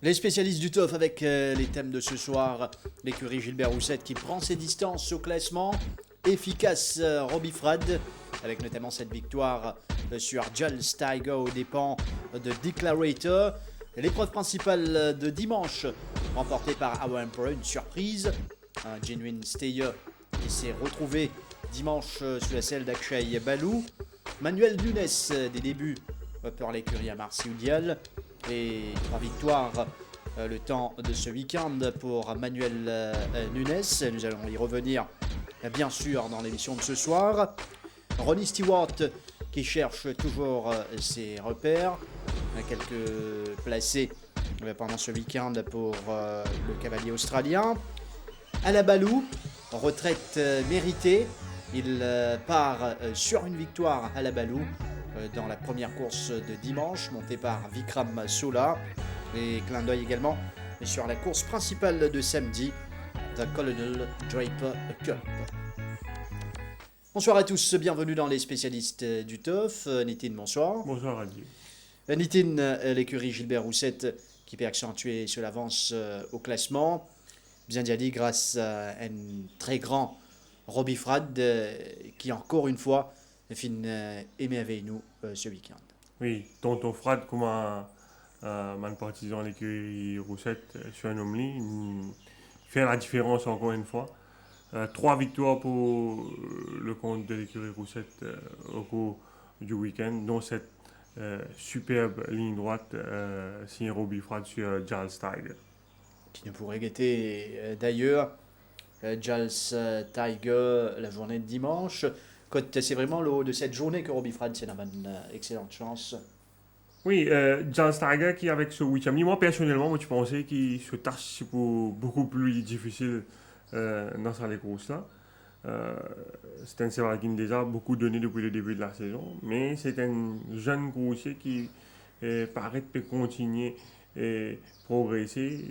Les spécialistes du TOF avec les thèmes de ce soir. L'écurie Gilbert Roussette qui prend ses distances au classement. Efficace Robbie Frad avec notamment cette victoire sur Jules Tiger aux dépens de Declarator. L'épreuve principale de dimanche remportée par Our Emperor, une surprise. Un genuine stayer qui s'est retrouvé dimanche sous la selle d'Akshay Balou. Manuel Nunes des débuts pour l'écurie à Marseille-Oudial. Et 3 victoires le temps de ce week-end pour Manuel Nunes. Nous allons y revenir bien sûr dans l'émission de ce soir. Ronnie Stewart qui cherche toujours ses repères. Quelques placés pendant ce week-end pour le cavalier australien. Alabalou, retraite méritée. Il part sur une victoire à Alabalou dans la première course de dimanche, montée par Vikram Sola. Et clin d'œil également sur la course principale de samedi, The Colonel Draper Cup. Bonsoir à tous, bienvenue dans les spécialistes du TOF. Nitin, bonsoir. Bonsoir Adi. Nitin, l'écurie Gilbert Roussette qui peut accentuer sur l'avance au classement. Bien dit grâce à un très grand Robbie Frad qui encore une fois finit émerveille nous ce week-end. Oui, tonton Frad, comme un partisan de l'écurie Roussette, surnommé, fait la différence encore une fois. 3 victoires pour le compte de l'écurie Roussette au cours du week-end, dont cette superbe ligne droite signée Robbie Frad sur Jules Tiger. Qui ne pourrait guetter d'ailleurs Jules Tiger la journée de dimanche. C'est vraiment le haut de cette journée que Robbie Frad c'est une excellente chance. Oui, Jules Tiger qui avec ce 8e, moi personnellement, je pensais qu'il se tâche pour beaucoup plus difficile dans sa course là. C'est un cheval qui nous déjà beaucoup donné depuis le début de la saison, mais c'est un jeune coursier qui paraît peut continuer et progresser.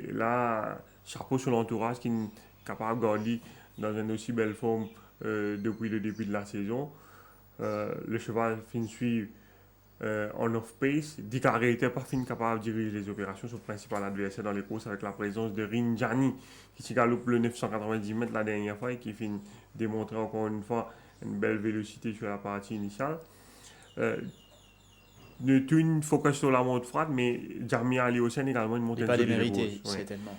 Et là, chapeau sur l'entourage qui est capable de garder dans une aussi belle forme depuis le début de la saison. Le cheval finit suivre en off-pace. Déclaré était pas fini capable de diriger les opérations. Son principal adversaire dans les courses avec la présence de Rinjani qui s'est galope le 990 mètres la dernière fois et qui finit démontrer encore une fois une belle vélocité sur la partie initiale. Tout une focus sur la montre Frad, mais Jamia Aliosen également une montée de démérité, certainement.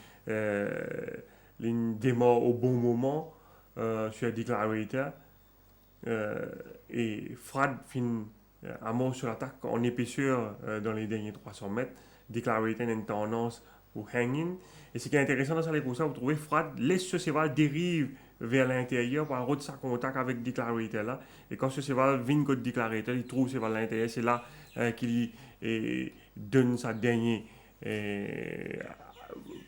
Il démarre au bon moment sur Declarator et Frad finit à mort sur l'attaque en épaisseur dans les derniers 300 mètres. Declarator a une tendance pour hang-in. Et ce qui est intéressant dans cette course, vous trouvez Frad laisse ce cheval dérive vers l'intérieur par rapport à sa contact avec Declarator là. Et quand ce cheval vient contre Declarator, il trouve ce cheval à l'intérieur. C'est là qu'il donne sa dernière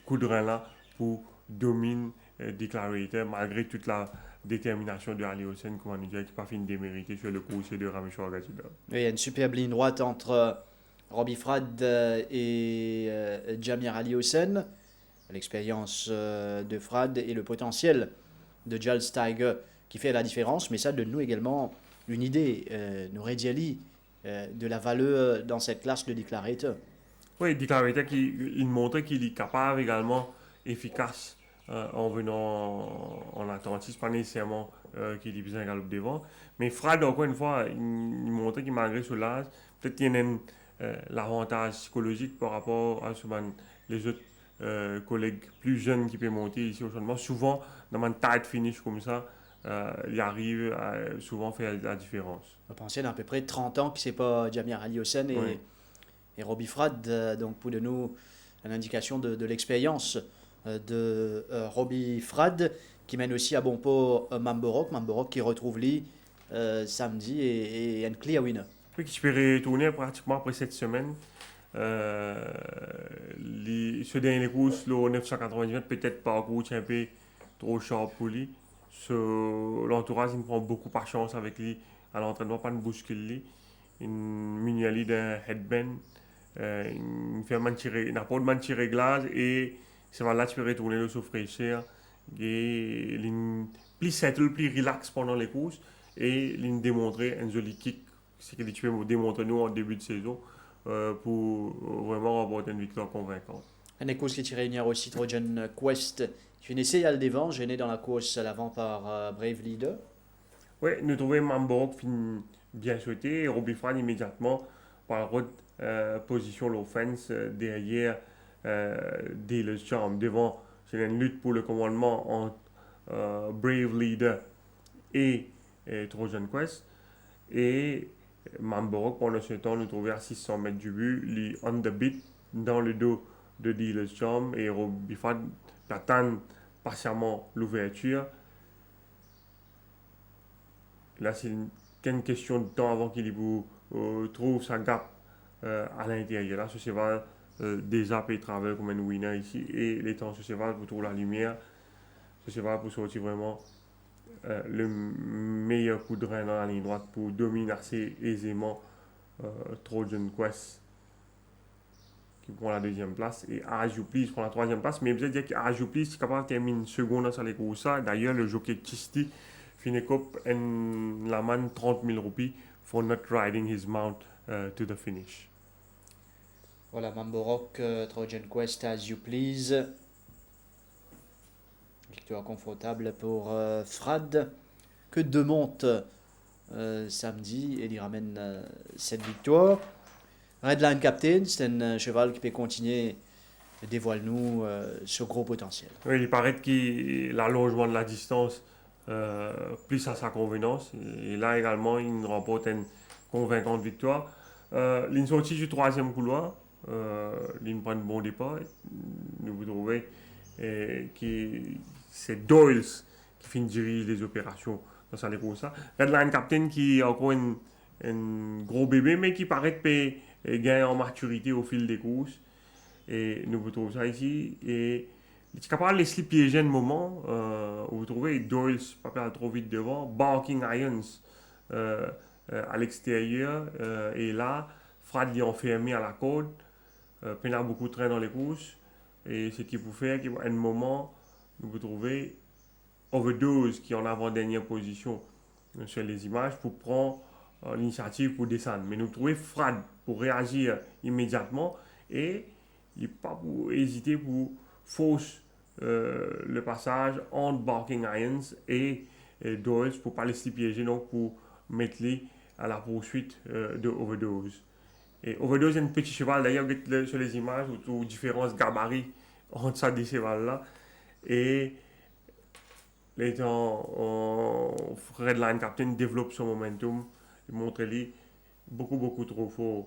coup de rein là pour dominer Declarator malgré toute la détermination de Ali Hossein, comme on dit, qui n'a pas fini de démériter sur le coursier de Rameshwar Gazida. Il y a une superbe ligne droite entre Robbie Frad et Jamir Ali Hossein. L'expérience de Frad et le potentiel de Jules Tiger qui fait la différence, mais ça donne nous également une idée, Noureddi Ali, de la valeur dans cette classe de Declarator. Oui, Declarator il montrait qu'il est capable également efficace en venant en Atlantis, pas nécessairement qu'il ait besoin d'un galop devant. Mais Frad, encore une fois, il montrait qu'il malgré ce l'âge, peut-être qu'il y a l'avantage psychologique par rapport à les autres collègues plus jeunes qui peuvent monter ici au changement. Souvent, dans un tight finish comme ça, il arrive à souvent faire la différence. On pensait d'à peu près 30 ans que c'est pas Jamir Ali Hossein et Robbie Frad, donc pour de nous une indication de l'expérience de Robbie Frad qui mène aussi à bon port Mamborok qui retrouve lui samedi et un clear winner. Oui, qui peut retourner pratiquement après cette semaine. Ce dernier course, le 990 mètres, peut-être parcours un peu trop sharp pour lui. L'entourage, il prend beaucoup par chance avec lui à l'entraînement, pas de bousculer. Il muni d'un headband. Il n'a pas de tir réglage et c'est là que tu peux retourner le souffrir. Et il plus settle, plus relax pendant les courses et il démontrer un joli kick. C'est ce que tu peux démontrer nous en début de saison pour vraiment remporter une victoire convaincante. Un course qui tirait une aussi Trojan Quest, qui finissait à le devant, gêné dans la course à l'avant par Brave Leader. Oui, nous trouvons Mamborok bien sauté et Robbie Fran immédiatement par la position l'offense derrière Dealer's Charm. Devant, c'est une lutte pour le commandement entre Brave Leader et Trojan Quest. Et Mamborok, pendant ce temps, nous trouvons à 600 mètres du but, les on the beat dans le dos de Dealer's Charm et Robbie Fran attend patiemment l'ouverture. Là, c'est une question de temps avant qu'il trouve sa gap à l'intérieur. Là, ce cheval déjà peut travailler comme un winner ici. Et les temps, ce cheval pour trouver la lumière, ce cheval pour sortir vraiment le meilleur coup de rein dans la ligne droite pour dominer assez aisément Trojan Quest qui prend la deuxième place et Araju Please prend la troisième place. Mais vous allez dire qu'Araju Please est capable de terminer une seconde dans les courses. D'ailleurs, le jockey Chisti Finekop and Laman 30 000 roupies for not riding his mount to the finish. Voilà, Mamborok, Trojan Quest, As You Please. Victoire confortable pour Frad, que de monte samedi et il ramène cette victoire. Redline Captain, c'est un cheval qui peut continuer, dévoile-nous ce gros potentiel. Oui, il paraît que l'allongement de la distance plus à sa convenance. Et là également, il remporte une convaincante victoire. L'une sortie du troisième couloir, l'une prend un bon départ. Nous vous trouvez que c'est Doyles qui finit de diriger les opérations dans sa course. Redline Captain qui est encore un gros bébé, mais qui paraît gagner en maturité au fil des courses. Et nous vous trouvons ça ici. Et il est capable de laisser piéger un moment où vous trouvez Doyles, pas perdre trop vite devant, Barking Irons à l'extérieur, et là, Frad est enfermé à la corde, il a beaucoup de train dans les courses, et ce qu'il faut faire, qu'à un moment, vous trouvez Overdose qui est en avant-dernière position sur les images pour prendre l'initiative pour descendre. Mais nous trouvons Frad pour réagir immédiatement, et il n'est pas pour hésiter pour force le passage entre Barking Irons et Doyles pour ne pas laisser piéger, donc pour mettre les à la poursuite de Overdose. Et Overdose est un petit cheval, d'ailleurs sur les images, où différents gabarits entre ça des chevals-là. Et les temps, Redline Captain développe son momentum, il montre les beaucoup trop fort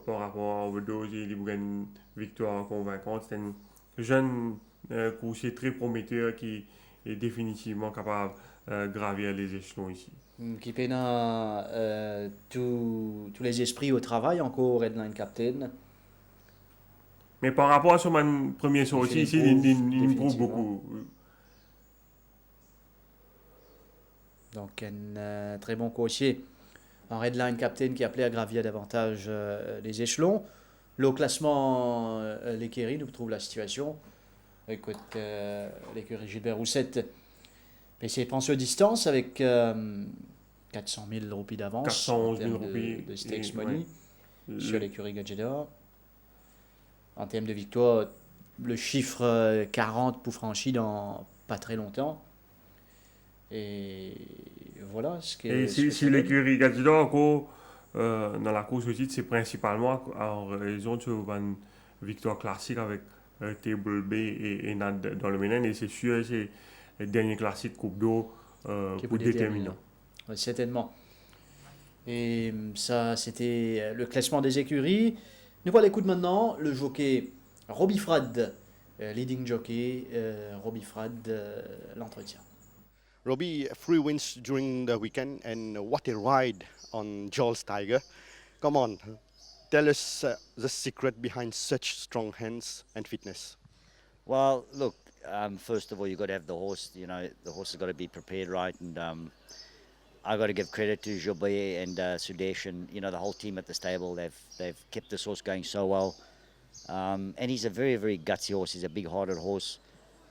par rapport à Overdose, et il a une victoire convaincante. C'est un jeune coursier très prometteur qui est définitivement capable de gravir les échelons ici. Qui peine tous les esprits au travail encore, Redline Captain. Mais par rapport à son premier sortie ici, il improuve beaucoup. Donc un très bon coursier en Redline Captain qui appelait à gravir davantage les échelons. Le classement, l'écurie, nous trouve la situation. Écoute, l'écurie Gilbert Roussette, c'est prend sur distance avec 400 000 roupies d'avance. 411 000 roupies de stakes money sur l'écurie Gadjedor. En termes de victoire, le chiffre 40 pour franchi dans pas très longtemps. Et voilà ce que. Et si l'écurie Gadjedor, dans la course au titre, c'est principalement en raison de une victoire classique avec Table B et Nad dans le Ménène. Et c'est sûr, c'est le dernier classique Coupe d'eau pour déterminant. Oui, certainement. Et ça, c'était le classement des écuries. Nous voilà l'écoute maintenant le jockey Robbie Frad, leading jockey, Robbie Frad, l'entretien. Robbie, 3 wins during the weekend, and what a ride on Joel's Tiger. Come on, tell us the secret behind such strong hands and fitness. Well, look, first of all, you've got to have the horse. You know, the horse has got to be prepared right, and I got to give credit to Joubert and Sudesh and the whole team at the stable. They've kept this horse going so well, and he's a very, very gutsy horse. He's a big-hearted horse.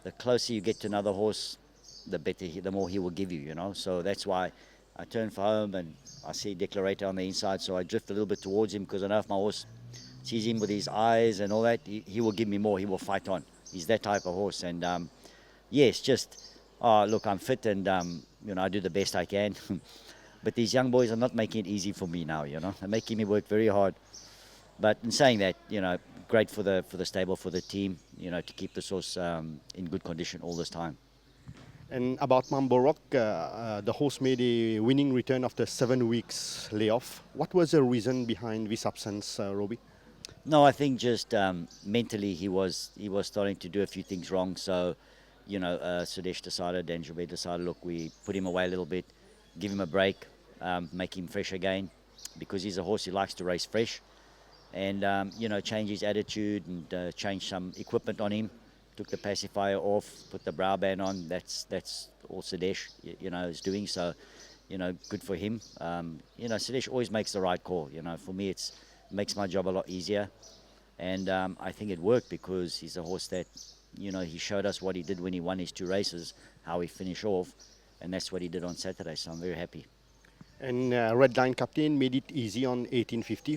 The closer you get to another horse, the better, the more he will give you. So that's why I turn for home and I see Declarator on the inside. So I drift a little bit towards him because I know if my horse sees him with his eyes and all that, he will give me more. He will fight on. He's that type of horse. And yes, just look, I'm fit and I do the best I can. But these young boys are not making it easy for me now. They're making me work very hard. But in saying that, great for the stable, for the team, to keep this horse in good condition all this time. And about Mambo Rock, the horse made a winning return after 7 weeks layoff. What was the reason behind this absence, Robbie? No, I think just mentally he was starting to do a few things wrong. So, Sudesh decided and Jobay decided, look, we put him away a little bit, give him a break, make him fresh again, because he's a horse who likes to race fresh, and change his attitude and change some equipment on him. Took the pacifier off, put the brow band on. That's all Sudesh, is doing. So, good for him. Sudesh always makes the right call. For me, it makes my job a lot easier, and I think it worked because he's a horse that, he showed us what he did when he won his 2 races, how he finished off, and that's what he did on Saturday. So I'm very happy. And Red Line Captain made it easy on 1850.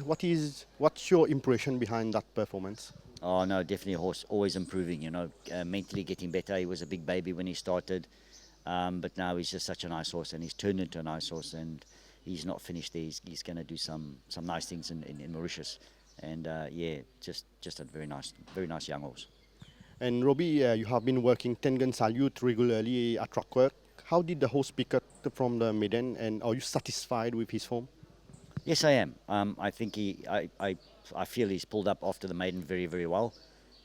What's your impression behind that performance? Oh no, definitely a horse always improving. Mentally getting better. He was a big baby when he started, but now he's just such a nice horse, and he's turned into a nice horse. And he's not finished there. He's going to do some nice things in Mauritius, and just a very nice young horse. And Robbie, you have been working Tengan Salute regularly at track work. How did the horse pick up from the maiden, and are you satisfied with his form? Yes, I am. I think I feel he's pulled up after the maiden very, very well.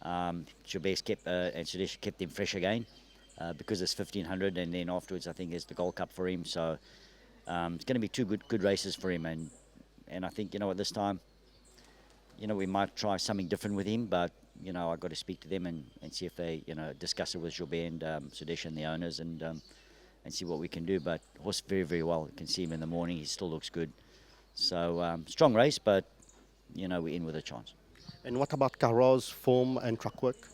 Jobay kept and Sudesh kept him fresh again because it's 1500, and then afterwards I think there's the Gold Cup for him. So it's going to be 2 good races for him, and I think at this time, we might try something different with him, but I've got to speak to them and see if they discuss it with Jobay and Sudesh and the owners and see what we can do. But horse very, very well. You can see him in the morning. He still looks good. So strong race, but we're in with a chance. And what about Kara's form and track work?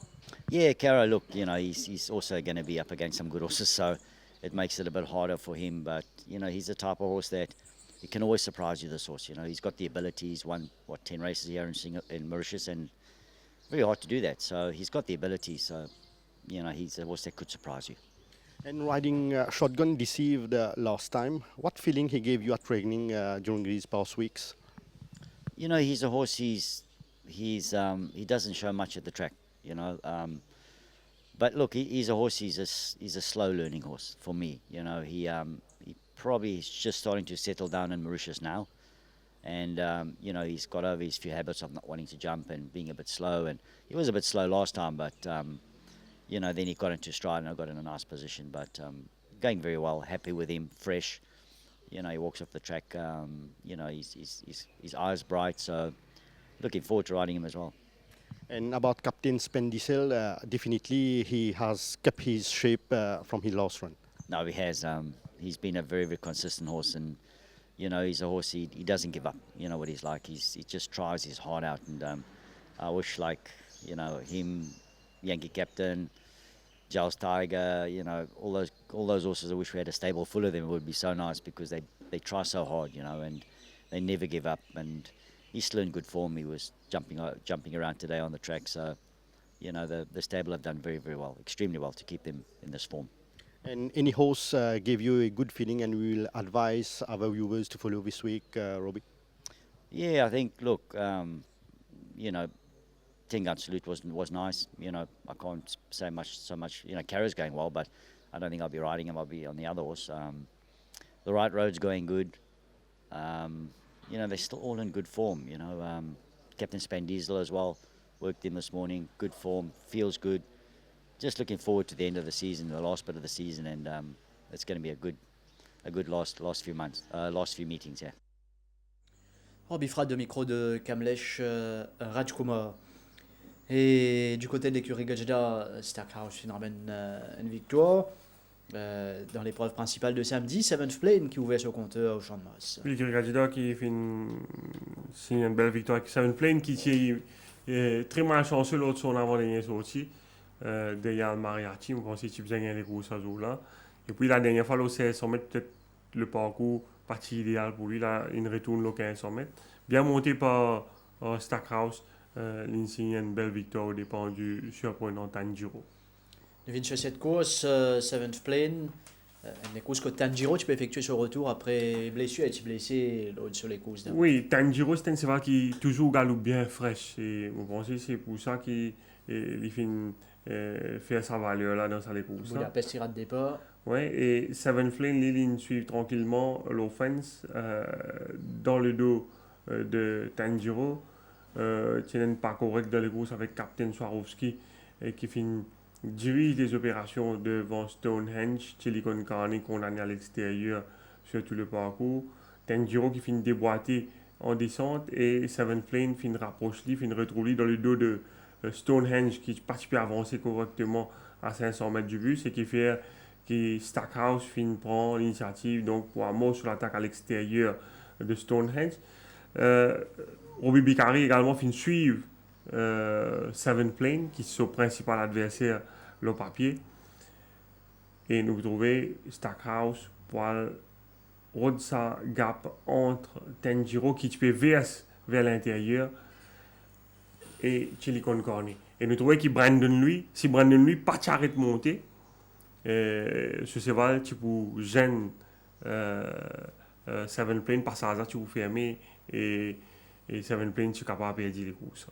Yeah, Kara, look, he's also going to be up against some good horses, so it makes it a bit harder for him. But he's the type of horse that he can always surprise you. This horse, he's got the ability. He's won 10 races here in Mauritius, and very hard to do that. So he's got the ability. So he's a horse that could surprise you. And riding Shotgun deceived last time. What feeling he gave you at training during these past weeks? He's a horse. He doesn't show much at the track. But look, he's a horse. He's a slow learning horse for me. He probably is just starting to settle down in Mauritius now, and he's got over his few habits of not wanting to jump and being a bit slow. And he was a bit slow last time, but then he got into stride and I got in a nice position. But going very well. Happy with him. Fresh. He walks off the track. His eyes bright. So looking forward to riding him as well. And about Captain Spendicel, definitely he has kept his shape from his last run. No, he has. He's been a very, very consistent horse, and he's a horse. He doesn't give up. You know what he's like. He just tries his heart out, and I wish him, Yankee Captain, Giles Tiger, all those horses. I wish we had a stable full of them. It would be so nice because they try so hard, and they never give up. And he's still in good form. He was jumping around today on the track. So, the stable have done very, very well, extremely well to keep them in this form. And any horse gave you a good feeling, and we will advise our viewers to follow this week, Robbie? Yeah, I think, look, Tengan Salute was nice. I can't say so much. Kara's going well, but I don't think I'll be riding him. I'll be on the other horse. The Right Road's going good. They're still all in good form. Captain Spandiesel as well. Worked him this morning. Good form. Feels good. Just looking forward to the end of the season, the last bit of the season, and it's going to be a good last few months, last few meetings. Yeah. Robbie Frad, de micro de Kamlesh Rajkumar. Et du côté de l'écurie Gajda, Stackhouse ramène une victoire dans l'épreuve principale de samedi. Seventh Plane qui ouvrait son compteur au Champ de Mars. L'écurie Gajda qui fait une belle victoire avec Seventh Plane qui est très malchanceux l'autre son avant-dernier sorti. Derrière le Mariachi, on pensait qu'il faisait les courses à jour-là. Et puis la dernière fois, le 1600 mètres, peut-être le parcours parti idéal pour lui. Là, il retourne le 1500 mètres. Bien monté par Stackhouse. l'insigne une belle victoire au dépend du surprenant Tanjiro. Nous venons sur cette course, Seventh Plane. Une course que Tanjiro, tu peux effectuer son retour après blessure. Es-tu blessé sur les courses d'avant? Oui, Tanjiro, c'est un cheval qui toujours galope bien fraîche. Et vous pensez que c'est pour ça qu'il fait sa valeur là dans sa courses. Budapest ira de départ. Oui, et Seven Flame, les lignes suivent tranquillement l'offense dans le dos de Tanjiro. Tient pas correct dans les courses avec Captain Swarovski qui dirige les opérations devant Stonehenge, Silicon Carney condamné à l'extérieur sur tout le parcours. Tanjiro qui finit déboîté en descente et Seven Flame finit rapproche lui, finit retrouver dans le dos de Stonehenge qui participe à avancer correctement à 500 mètres du but, ce qui fait que Stackhouse prend l'initiative donc pour amorcer sur l'attaque à l'extérieur de Stonehenge. Robbie Bicari également finit suivre Seven Plane qui est son principal adversaire le papier et nous trouvons Stackhouse pour rendre sa gap entre Tanjiro qui peut vers l'intérieur et Silicon Carney et nous trouvons que Brandon lui pas arrête de monter ce cheval tu peux gêner Seven Plane par hasard tu peux fermer et Seven Plane tu es capable de perdre les courses.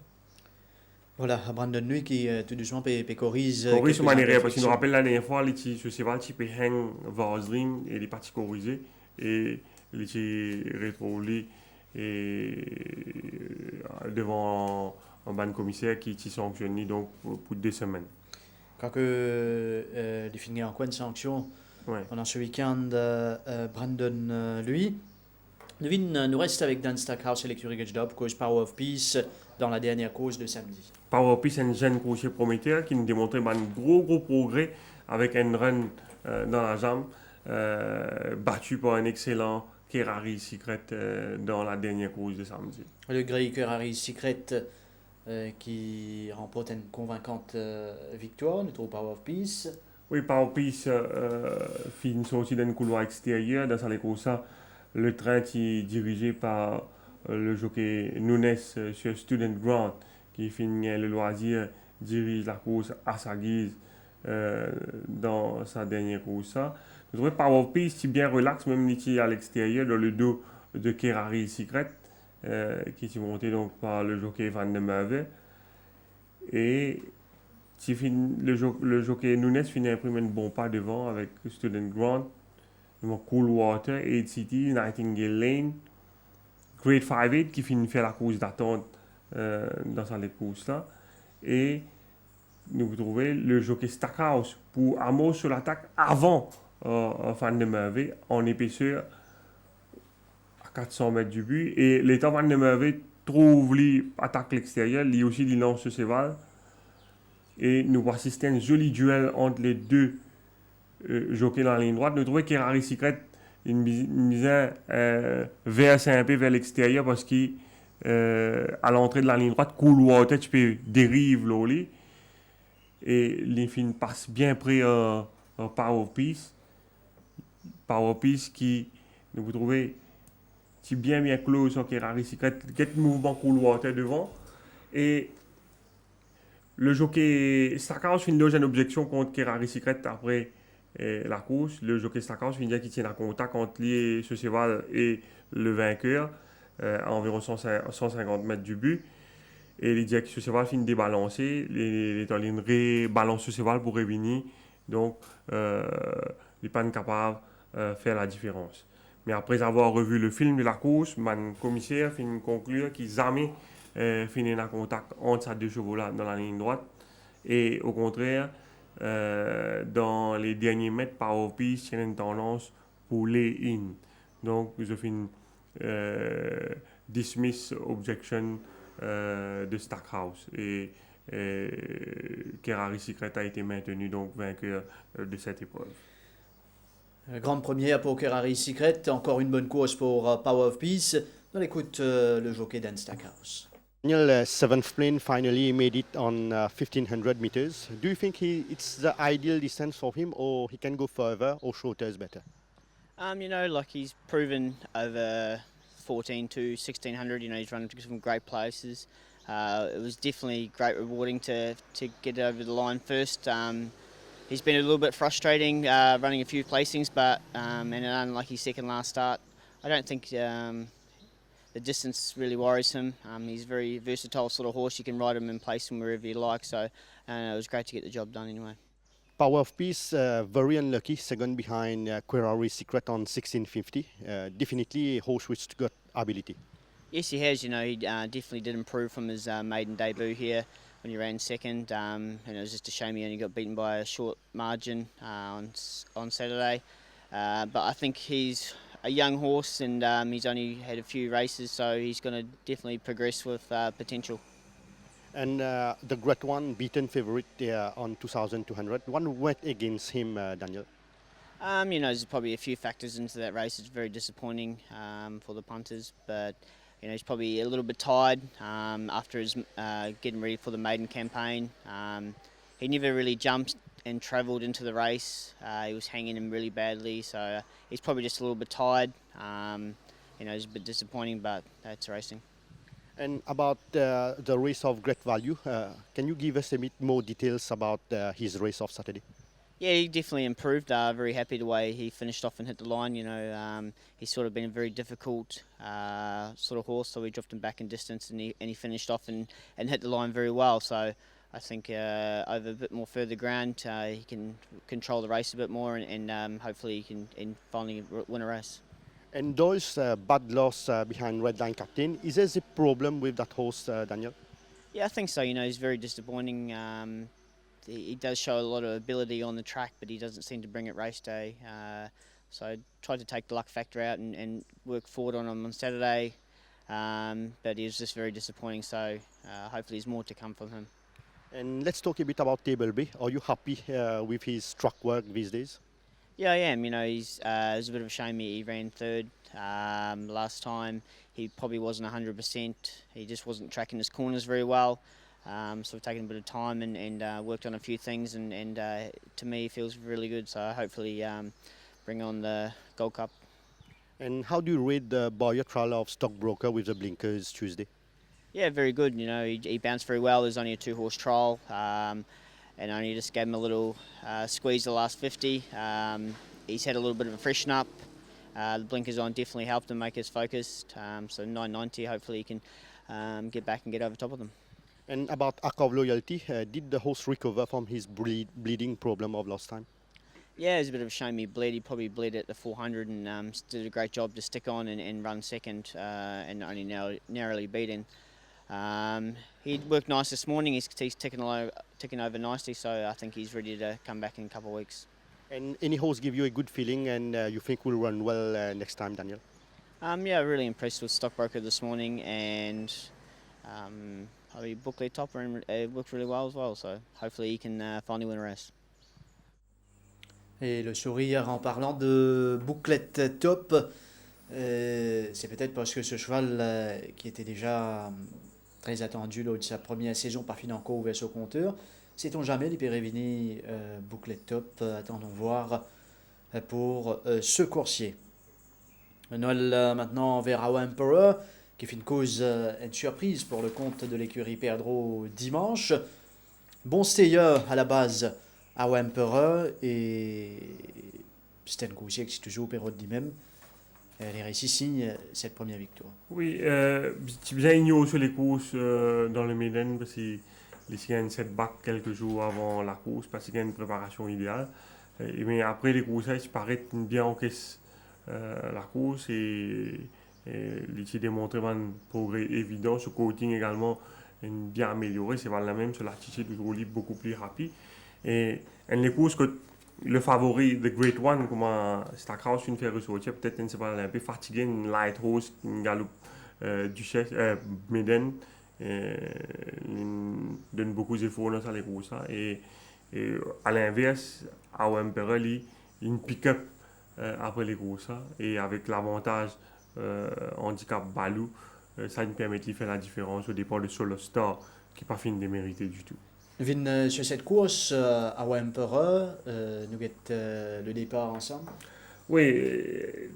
Voilà, Brandon Nui qui tout doucement corrige. Corrige sur manière, parce qu'il nous rappelle la dernière fois, ce cheval qui peut hang Vaseline et il est parti corriger et il est retrouvé devant un ban commissaire qui sanctionné donc pour 2 semaines. Quand il finit en quoi de sanction pendant ce week-end, Brandon lui. Nous reste avec Dan Stackhouse et l'écurie Gage cause Power of Peace dans la dernière course de samedi. Power of Peace est un jeune coursier prometteur qui nous démontrait un gros progrès avec un run dans la jambe, battu par un excellent Kerari Secret dans la dernière course de samedi. Le Grey Kerari Secret qui remporte une convaincante victoire, nous trouvons Power of Peace. Oui, Power of Peace finit sorti d'un couloir extérieur dans sa course. Le train est dirigé par le jockey Nunes sur Student Ground qui finit le loisir, dirige la course à sa guise dans sa dernière course. Nous trouvons Power of Peace qui bien relax, même ici à l'extérieur, dans le dos de Kerari Secret, qui est monté donc par le jockey Van de Merwe. Et le jockey Nunes finit imprimer un bon pas devant avec Student Ground. Coolwater, 8 City, Nightingale Lane, Great 5-8 qui finit faire la course d'attente dans sa course là. Et nous trouvons le jockey Stackhouse pour amorcer sur l'attaque avant Van de Merwe en épaisseur à 400 mètres du but. Et l'état Van de Merwe trouve l'attaque l'extérieur, lui aussi il lance ce cheval. Et nous assistons à un joli duel entre les deux jockey dans la ligne droite. Nous trouvons que Kerari Secret une misère vers un peu vers l'extérieur parce qu'à l'entrée de la ligne droite, Coolwater, tu peux dérive là. Et l'infine passe bien près Power of Peace. Power of Peace qui, nous trouvons, qui bien close sur Kerari Secret, get mouvement Coolwater devant. Et le jockey Stackhouse finit déjà une objection contre Kerari Secret après la course. Le jockey Stackhouse finit qu'il tient en contact entre ce cheval et le vainqueur à environ 150 mètres du but. Et il dit que ce cheval finit débalancé. Il est en ligne rebalance ce cheval pour revenir. Donc, il n'est pas capable de faire la différence. Mais après avoir revu le film de la course, le commissaire finit conclure qu'il jamais finit en contact entre ces deux chevaux-là dans la ligne droite. Et au contraire, dans les derniers mètres, Power of Peace, il y a une tendance pour les in. Donc, je finis dismiss objection de Stackhouse. Et Kerari Secret a été maintenu donc vainqueur de cette épreuve. Grande première pour Kerari Secret, encore une bonne course pour Power of Peace. On écoute le jockey Dan Stackhouse. Daniel, seventh plane finally made it on 1500 meters. Do you think it's the ideal distance for him, or he can go further, or shorter is better? He's proven over 14 to 1600. He's run to some great places. It was definitely great rewarding to get over the line first. He's been a little bit frustrating running a few placings, but and an unlucky second last start. I don't think the distance really worries him. He's a very versatile sort of horse. You can ride him and place him wherever you like. So it was great to get the job done anyway. Power of Peace, very unlucky, second behind Querari Secret on 1650. Definitely a horse which got ability. Yes, he has. You know, he definitely did improve from his maiden debut here when he ran second. And it was just a shame he only got beaten by a short margin on Saturday. But I think he's a young horse, and he's only had a few races, so he's going to definitely progress with potential. And the Great One, beaten favourite on 2200. One went against him, Daniel. You know, there's probably a few factors into that race. It's very disappointing for the punters, but you know, he's probably a little bit tired after his getting ready for the maiden campaign. He never really jumped and travelled into the race. He was hanging him really badly, so he's probably just a little bit tired. You know, it's a bit disappointing, but that's racing. And about the race of Great Value, can you give us a bit more details about his race of Saturday? Yeah, he definitely improved. Very happy the way he finished off and hit the line. You know, he's sort of been a very difficult sort of horse, so we dropped him back in distance, and he finished off and hit the line very well. So I think over a bit more further ground, he can control the race a bit more, and hopefully he can finally win a race. And those bad loss behind Red Line Captain, is there a problem with that horse, Daniel? Yeah, I think so. You know, he's very disappointing. He does show a lot of ability on the track, but he doesn't seem to bring it race day. So I tried to take the luck factor out and work forward on him on Saturday, but he was just very disappointing. So hopefully there's more to come from him. And let's talk a bit about Table Bay. Are you happy with his track work these days? Yeah, I am. You know, it was a bit of a shame he ran third last time. He probably wasn't 100%. He just wasn't tracking his corners very well. So we've taken a bit of time and worked on a few things, and to me it feels really good. So hopefully bring on the Gold Cup. And how do you rate the Boyer trial of Stockbroker with the blinkers Tuesday? Yeah, very good. You know, he bounced very well. There's only a 2-horse trial. And only just gave him a little squeeze the last 50. He's had a little bit of a freshen up. The blinkers on definitely helped him make us focused. So 990, hopefully he can get back and get over top of them. And about Act of Loyalty, did the horse recover from his bleeding problem of last time? Yeah, it was a bit of a shame he bled. He probably bled at the 400 and did a great job to stick on and run second and only narrowly beaten. He worked nice this morning. He's ticking over nicely, so I think he's ready to come back in a couple of weeks. And any horse give you a good feeling and you think will run well next time, Daniel? Yeah, really impressed with Stockbroker this morning, and Booklet Topper worked really well as well, so hopefully he can finally win a race. Et le sourire en parlant de Bouclette Top, c'est peut-être parce que ce cheval qui était déjà très attendu lors de sa première saison par Financo ouvert au compteur. Sait-on jamais, les Pérévini Bouclette Top, attendons voir pour ce coursier. Noël maintenant vers Our Emperor, qui fait une cause, une surprise pour le compte de l'écurie Perdreau dimanche. Bon stayer à la base, Our Emperor, et c'est un coursier qui est toujours Perdreau de même. Les récits signent cette première victoire. Oui, j'ai bien ignoré sur les courses dans le Méden parce qu'il y a une setback quelques jours avant la course parce qu'il y a une préparation idéale. Mais après les courses, il paraît bien en caisse la course et il s'est démontré un progrès évident. Ce coating également est bien amélioré. C'est la même sur l'attitude toujours libre beaucoup plus rapide. Et les courses que le favori, The Great One, comment Stackhouse une fait ressortir, peut-être un peu fatigué, une light horse, une galop Duchesse, Méden, donne beaucoup d'efforts dans les courses. Et à l'inverse, à Emperor, une pick-up après les courses. Et avec l'avantage handicap Balou, ça nous permet de faire la différence au départ de Solo Star, qui n'est pas fini de mériter du tout. Vin, sur cette course, à Emperor, nous guette le départ ensemble. Oui,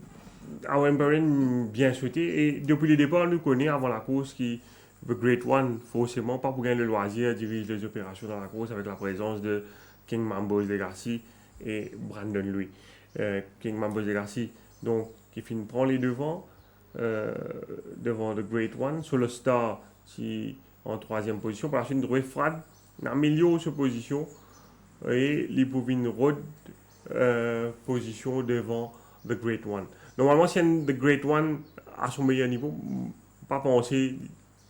à Emperor, bien souhaité. Et depuis le départ, nous connaissons avant la course qui The Great One, forcément, pas pour gagner le loisir, dirige les opérations dans la course avec la présence de King Mambo's Legacy et Brandon Louis. King Mambo's Legacy, donc, qui finit prend les devants devant The Great One. Sur le Star, qui en troisième position. Par la suite, Drouet Frad améliore sa position et Lipovin Road position devant The Great One. Normalement, si The Great One à son meilleur niveau, pas penser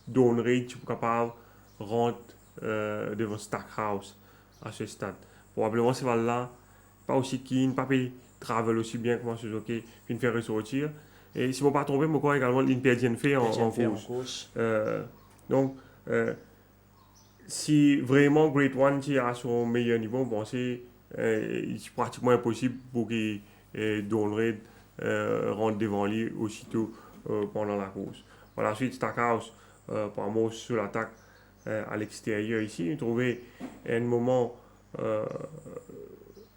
donnerait tu es capable de rentrer devant Stackhouse à ce stade. Probablement, c'est là pas aussi keen, pas travel aussi bien que moi Suzuki, puis faire ressortir. Et si je ne me pas trompé, moi également l'Imperial fait en course. Donc, si vraiment Great One est à son meilleur niveau, bon, c'est pratiquement impossible pour qu'il donnerait rentre devant lui aussitôt pendant la course. Par la suite, Stackhouse, par mot sur l'attaque à l'extérieur ici, il trouvait un moment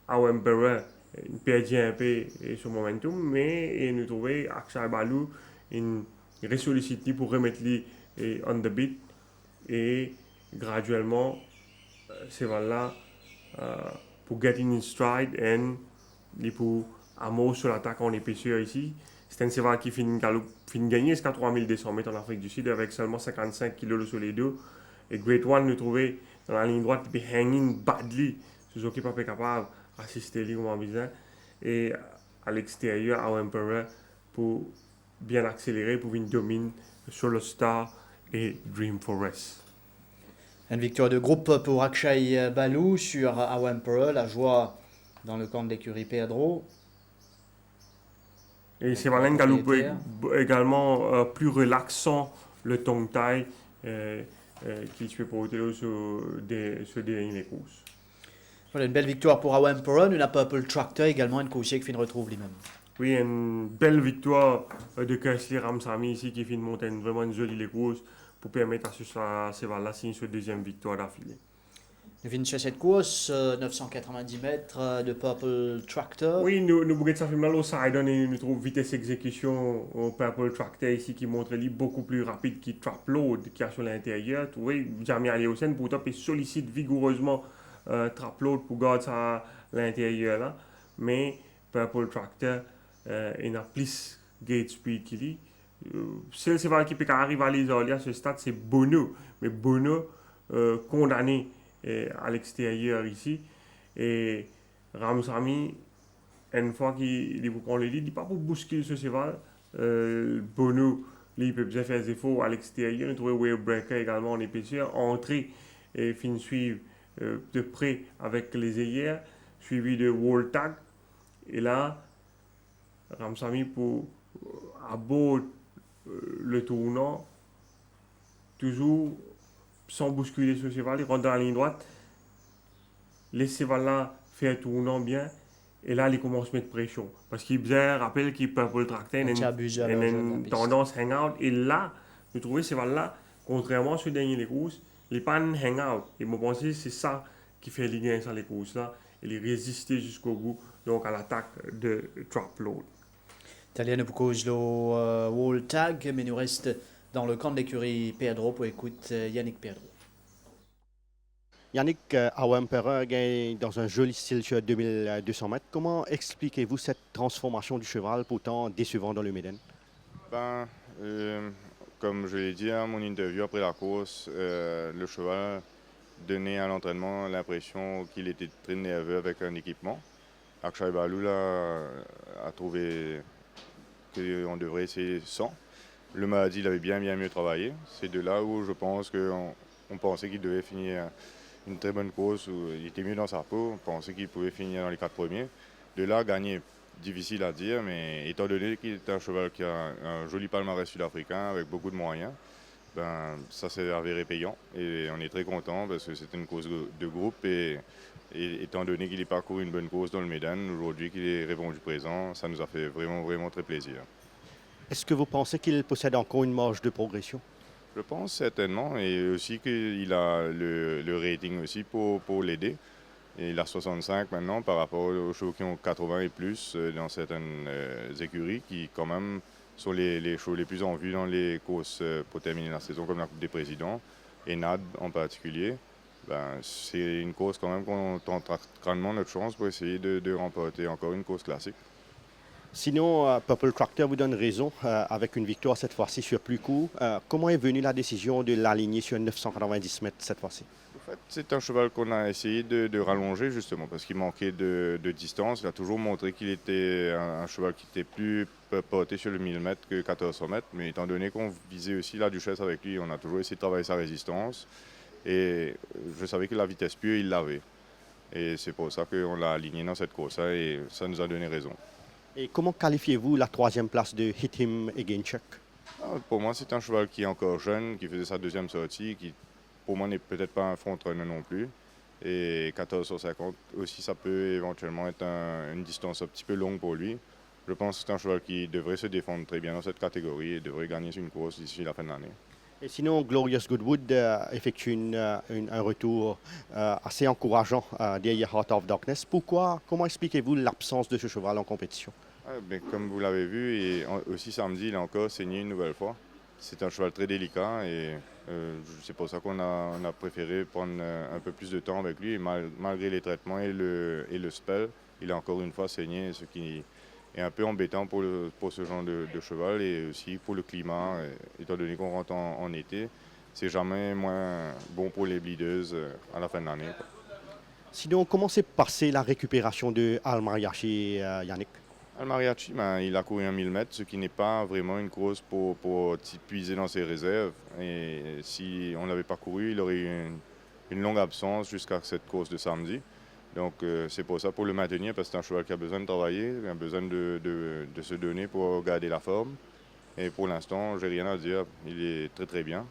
à Emperor, il perdait un peu son momentum, mais il nous trouvait Akshay Baloo, il ressollicite pour remettre lui on the beat et graduellement c'est là pour get in stride et pour amour sur l'attaque en épaisseur ici. C'est un cheval qui finit gagner jusqu'à 3200 mètres en Afrique du Sud avec seulement 55 kg sur les deux. Et Great One nous trouvait dans la ligne droite, puis hanging badly. Suzuki pas capable d'assister lui comme besoin. Et à l'extérieur, à Emperor pour bien accélérer, pour une domine sur le Star et Dream Forest. Une victoire de groupe pour Akshay Baloo sur Our Emperor, la joie dans le camp de l'écurie Pedro. Et c'est Valin Galoup également plus relaxant le tongue taille qui se fait porter sur ce dernier courses. Voilà une belle victoire pour Our Emperor, une Purple Tractor également, une coursier qui retrouve lui-même. Oui, une belle victoire de Kersley Ramsamy ici qui finit de monter vraiment une jolie course pour permettre à ce cheval-là de signer sa deuxième victoire d'affilée. Nous finissons sur cette course, 990 mètres de Purple Tractor. Oui, nous regardons ça film-là, au side, et nous trouvons vitesse exécution au Purple Tractor ici qui montre lui beaucoup plus rapide que Trapload qui a sur l'intérieur. Oui, Jamie Aliosen pour top et sollicite vigoureusement Trapload pour garder ça à l'intérieur là. Mais Purple Tractor, il a plus gate speed qu'il y a. Seul cheval qui peut arriver à l'isoler à ce stade, c'est Bono. Mais Bono, condamné à l'extérieur ici. Et Ramsamy, une fois qu'il vous prend le lead, il n'est pas pour bousculer ce cheval. Bono, lui, il peut bien faire des efforts à l'extérieur. Il trouve Wave Breaker également en épaisseur. Entrer et finir suivre de près avec les œillères, suivi de Wall Tag. Et là, Ramsamy pour aborder le tournant, toujours sans bousculer ce cheval, il rentre dans la ligne droite, les cheval-là fait un tournant bien, et là, il commence à mettre pression. Parce qu'il rappelle qu'il peut le tracter, il a une tendance hang-out, et là, vous trouvez ce cheval-là, contrairement à ce dernier les courses, il n'est pas un hang-out. Et moi, je pense que c'est ça qui fait les gains sur les courses-là, et il résister jusqu'au bout, donc à l'attaque de Trapload. Italien pour cause le wall tag, mais nous reste dans le camp de l'écurie Pedro pour écouter Yannick Pedro. Yannick, Our Emperor gagne dans un joli style sur 2200 mètres. Comment expliquez-vous cette transformation du cheval pourtant décevant dans le Méden? Comme je l'ai dit à mon interview après la course, le cheval donnait à l'entraînement l'impression qu'il était très nerveux avec un équipement. Akshay Baloo a trouvé qu'on devrait essayer sans. Le Mahdi, il avait bien mieux travaillé. C'est de là où je pense qu'on pensait qu'il devait finir une très bonne course, où il était mieux dans sa peau. On pensait qu'il pouvait finir dans les 4 premiers. De là, gagner, difficile à dire, mais étant donné qu'il est un cheval qui a un joli palmarès sud-africain avec beaucoup de moyens, ça s'est avéré payant. Et on est très content parce que c'était une course de groupe. Et étant donné qu'il est parcouru une bonne course dans le Médan, aujourd'hui qu'il est répondu présent, ça nous a fait vraiment très plaisir. Est-ce que vous pensez qu'il possède encore une marge de progression? Je pense certainement, et aussi qu'il a le rating aussi pour l'aider. Et il a 65 maintenant par rapport aux chevaux qui ont 80 et plus dans certaines écuries qui quand même sont les chevaux les plus en vue dans les courses pour terminer la saison, comme la Coupe des Présidents, et NAD en particulier. C'est une course quand même qu'on tentera grandement notre chance pour essayer de remporter encore une course classique. Sinon, Purple Tractor vous donne raison avec une victoire cette fois-ci sur plus court. Comment est venue la décision de l'aligner sur 990 mètres cette fois-ci? En fait, c'est un cheval qu'on a essayé de rallonger justement parce qu'il manquait de distance. Il a toujours montré qu'il était un cheval qui était plus porté sur le 1000 mètres que 1400 mètres. Mais étant donné qu'on visait aussi la Duchesse avec lui, on a toujours essayé de travailler sa résistance. Et je savais que la vitesse pure, il l'avait. Et c'est pour ça qu'on l'a aligné dans cette course-là et ça nous a donné raison. Et comment qualifiez-vous la troisième place de Hit Him Again Chuck? Pour moi, c'est un cheval qui est encore jeune, qui faisait sa deuxième sortie, qui pour moi n'est peut-être pas un front-runner non plus. Et 14 sur 50 aussi, ça peut éventuellement être une distance un petit peu longue pour lui. Je pense que c'est un cheval qui devrait se défendre très bien dans cette catégorie et devrait gagner une course d'ici la fin de l'année. Et sinon, Glorious Goodwood effectue un retour assez encourageant derrière Heart of Darkness. Comment expliquez-vous l'absence de ce cheval en compétition? Comme vous l'avez vu, et aussi samedi, il a encore saigné une nouvelle fois. C'est un cheval très délicat et c'est pour ça qu'on a préféré prendre un peu plus de temps avec lui. Et malgré les traitements et le spell, il a encore une fois saigné, ce qui est un peu embêtant pour ce genre de cheval et aussi pour le climat, étant donné qu'on rentre en été. C'est jamais moins bon pour les bleedeuses à la fin de l'année. Sinon, comment s'est passée la récupération de Al Mariachi, Yannick? Al Mariachi, il a couru un 1000 mètres, ce qui n'est pas vraiment une course pour puiser dans ses réserves. Et si on ne l'avait pas couru, il aurait eu une longue absence jusqu'à cette course de samedi. Donc c'est pour ça, pour le maintenir, parce que c'est un cheval qui a besoin de travailler, qui a besoin de se donner pour garder la forme. Et pour l'instant, j'ai rien à dire. Il est très très bien.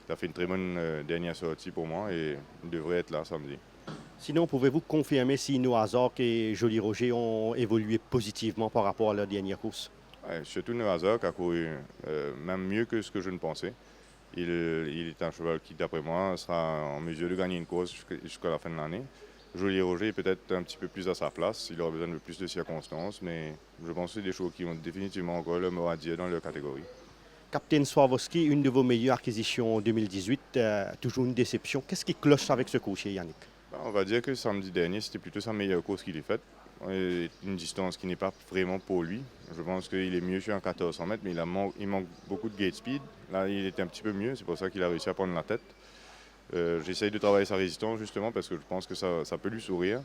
Il a fait une très bonne dernière sortie pour moi et il devrait être là samedi. Sinon, pouvez-vous confirmer si Noazok et Joli Roger ont évolué positivement par rapport à leur dernière course? Surtout Noazok a couru même mieux que ce que je ne pensais. Il est un cheval qui, d'après moi, sera en mesure de gagner une course jusqu'à la fin de l'année. Joli Roger est peut-être un petit peu plus à sa place. Il aura besoin de plus de circonstances, mais je pense que c'est des chevaux qui ont définitivement encore le mot à dire dans leur catégorie. Captain Swarovski, une de vos meilleures acquisitions en 2018, toujours une déception. Qu'est-ce qui cloche avec ce coursier, Yannick? On va dire que samedi dernier, c'était plutôt sa meilleure course qu'il ait faite. Une distance qui n'est pas vraiment pour lui. Je pense qu'il est mieux sur un 1400 mètres, mais il manque beaucoup de gate speed. Là, il était un petit peu mieux, c'est pour ça qu'il a réussi à prendre la tête. J'essaye de travailler sa résistance justement parce que je pense que ça peut lui sourire.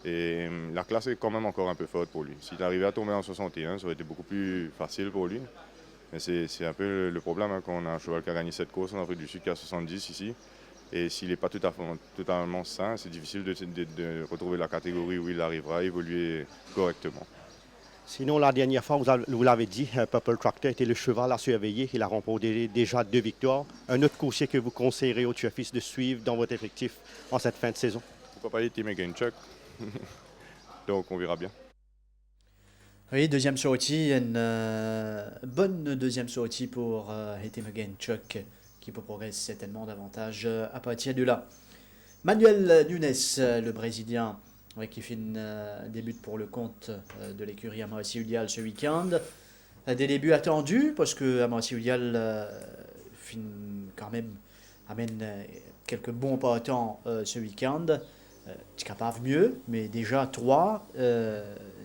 Et la classe est quand même encore un peu forte pour lui. S'il arrivait à tomber en 61, ça aurait été beaucoup plus facile pour lui. Mais c'est un peu le problème quand on a un cheval qui a gagné cette course en Afrique du Sud qui a 70 ici. Et s'il n'est pas totalement sain, c'est difficile de retrouver la catégorie où il arrivera à évoluer correctement. Sinon, la dernière fois, vous l'avez dit, Purple Tractor était le cheval à surveiller. Il a remporté déjà 2 victoires. Un autre coursier que vous conseillerez aux Turfistes de suivre dans votre effectif en cette fin de saison? Pourquoi pas les Team Again Chuck? Donc on verra bien. Oui, deuxième sortie, une bonne deuxième sortie pour Hit Him Again Chuck, qui peut progresser certainement davantage à partir de là. Manuel Nunes, le Brésilien, qui fait un début pour le compte de l'écurie Amarasi Udial ce week-end. Des débuts attendus, parce que Amarasi Udial quand même amène quelques bons partants ce week-end. Tu es capable mieux, mais déjà 3,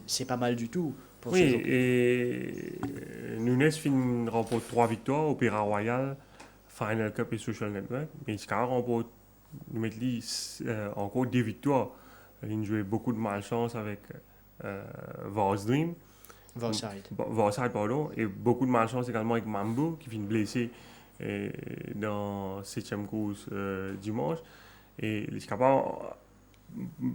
c'est pas mal du tout. Pour Oui, ce jour. et Nunes remporte 3 victoires, Opéra Royal, Final Cup et Social Network. Mais Scar remporte encore 2 victoires. Il a joué beaucoup de malchance avec Vars Dream. Varside, pardon. Et beaucoup de malchance également avec Mambo, qui finit blessé dans 7e course dimanche. Et les Scar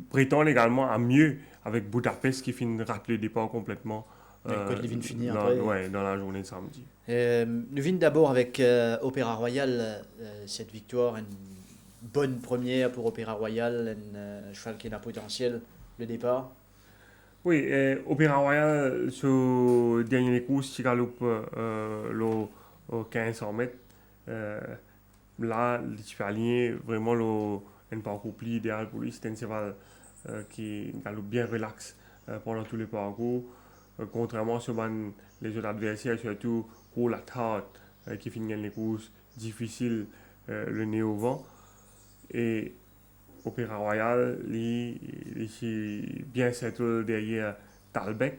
prétendent également à mieux avec Budapest, qui finit raté le départ complètement. Dans la journée de samedi. Nous venons d'abord avec Opéra Royal, cette victoire, une bonne première pour Opéra Royal, un cheval qui a un potentiel, le départ. Oui, Opéra Royal, sur dernier course, il galope le 1500 mètres. Là, il fait aligner vraiment un parcours plus idéal pour lui. C'est un cheval qui galope bien relax pendant tout le parcours. contrairement à les autres adversaires, surtout pour la tarte, qui finissent les courses difficiles, le nez au vent. Et Opéra Royal, il est bien settled derrière Talbec.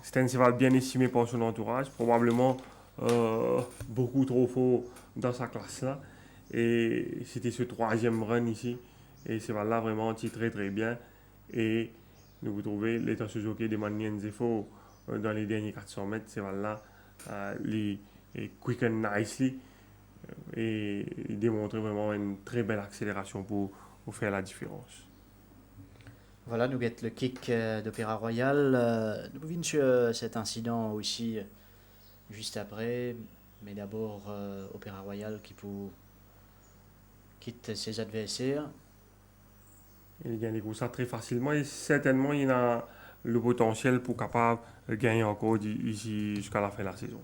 C'est un cheval bien estimé par son entourage, probablement beaucoup trop fort dans sa classe-là. Et c'était ce troisième run ici. Et ce cheval-là vraiment très très bien. Et nous vous trouvez l'état Suzuki de Manien Zefo dans les derniers 400 mètres. Ce cheval-là, il quicken nicely. Et il démontre vraiment une très belle accélération pour faire la différence. Voilà, nous guette le kick d'Opéra Royal. Nous venons sur cet incident aussi juste après, mais d'abord Opéra Royal qui quitte ses adversaires. Il gagne les courses très facilement et certainement il a le potentiel pour capable de gagner encore ici jusqu'à la fin de la saison.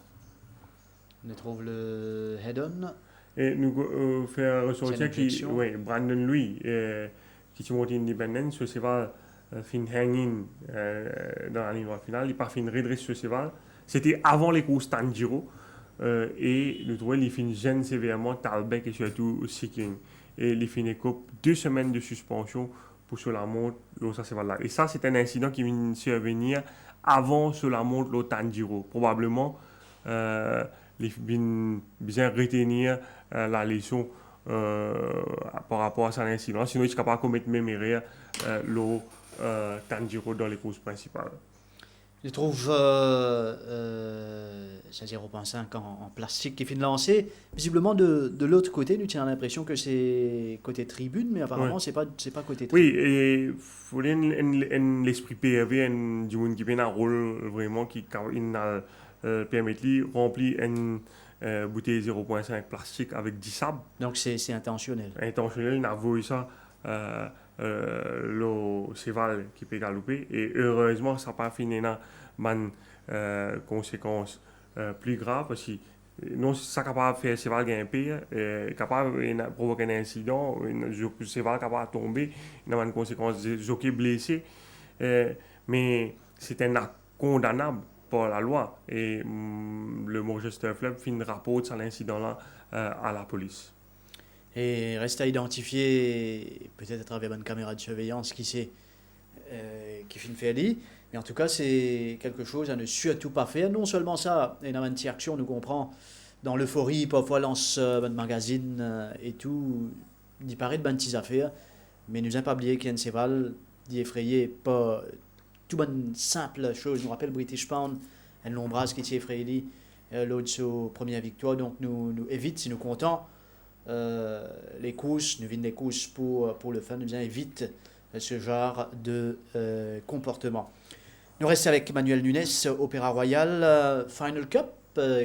On trouve le head-on. Et nous faire ressortir qui, Brandon Louis, qui se monte Independence, ce cheval fin hang-in dans la ligne droite finale, il part fin redresse ce cheval. C'était avant les courses Tanjiro et nous trouvons qu'il fin gêne sévèrement Talbec et surtout Seeking. Et il fin coupe 2 semaines de suspension pour sur la montre l'autre cheval-là. Et ça, c'est un incident qui vient survenir avant sur la montre l'autre Tanjiro. Probablement, il vient bien retenir la leçon par rapport à cet incident. Sinon, il est capable de commettre même erreur le Tanjiro dans les courses principales. Je trouve c'est 0.5 en plastique qui finit de lancer. Visiblement, de l'autre côté, nous avons l'impression que c'est côté tribune, mais apparemment, c'est pas côté tribune. Oui, et il faut l'esprit PRV, du monde qui a un rôle vraiment qui permet de remplir une bouteille 0.5 plastique avec 10 sables. Donc, c'est intentionnel. Intentionnel, on a vu ça. Le cheval qui peut galoper et heureusement ça n'a pas fini dans une conséquence plus grave parce que non ça capable de faire le cheval grimper capable de provoquer un incident le cheval capable de tomber il a une conséquence de jockey blessé mais c'est un acte condamnable par la loi et le Manchester Club fait un rapport sur l'incident là à la police. Et reste à identifier, peut-être à travers une caméra de surveillance, qui c'est qui fait une félie. Mais en tout cas, c'est quelque chose à ne surtout pas faire. Non seulement ça, et dans une action, nous comprenons, dans l'euphorie, parfois lance un magazine et tout, d'y paraît de bonnes petites affaires. Mais nous n'avons pas oublié qu'il y a un cheval d'effrayer pas tout bonne simple chose. Nous rappelle British Pound, un Lombras qui s'est effrayé l'autre sur première victoire. Donc nous évite, si nous comptons, les courses, nous venons des courses pour le fun, nous évite ce genre de comportement. Nous restons avec Manuel Nunes, Opéra Royal, Final Cup,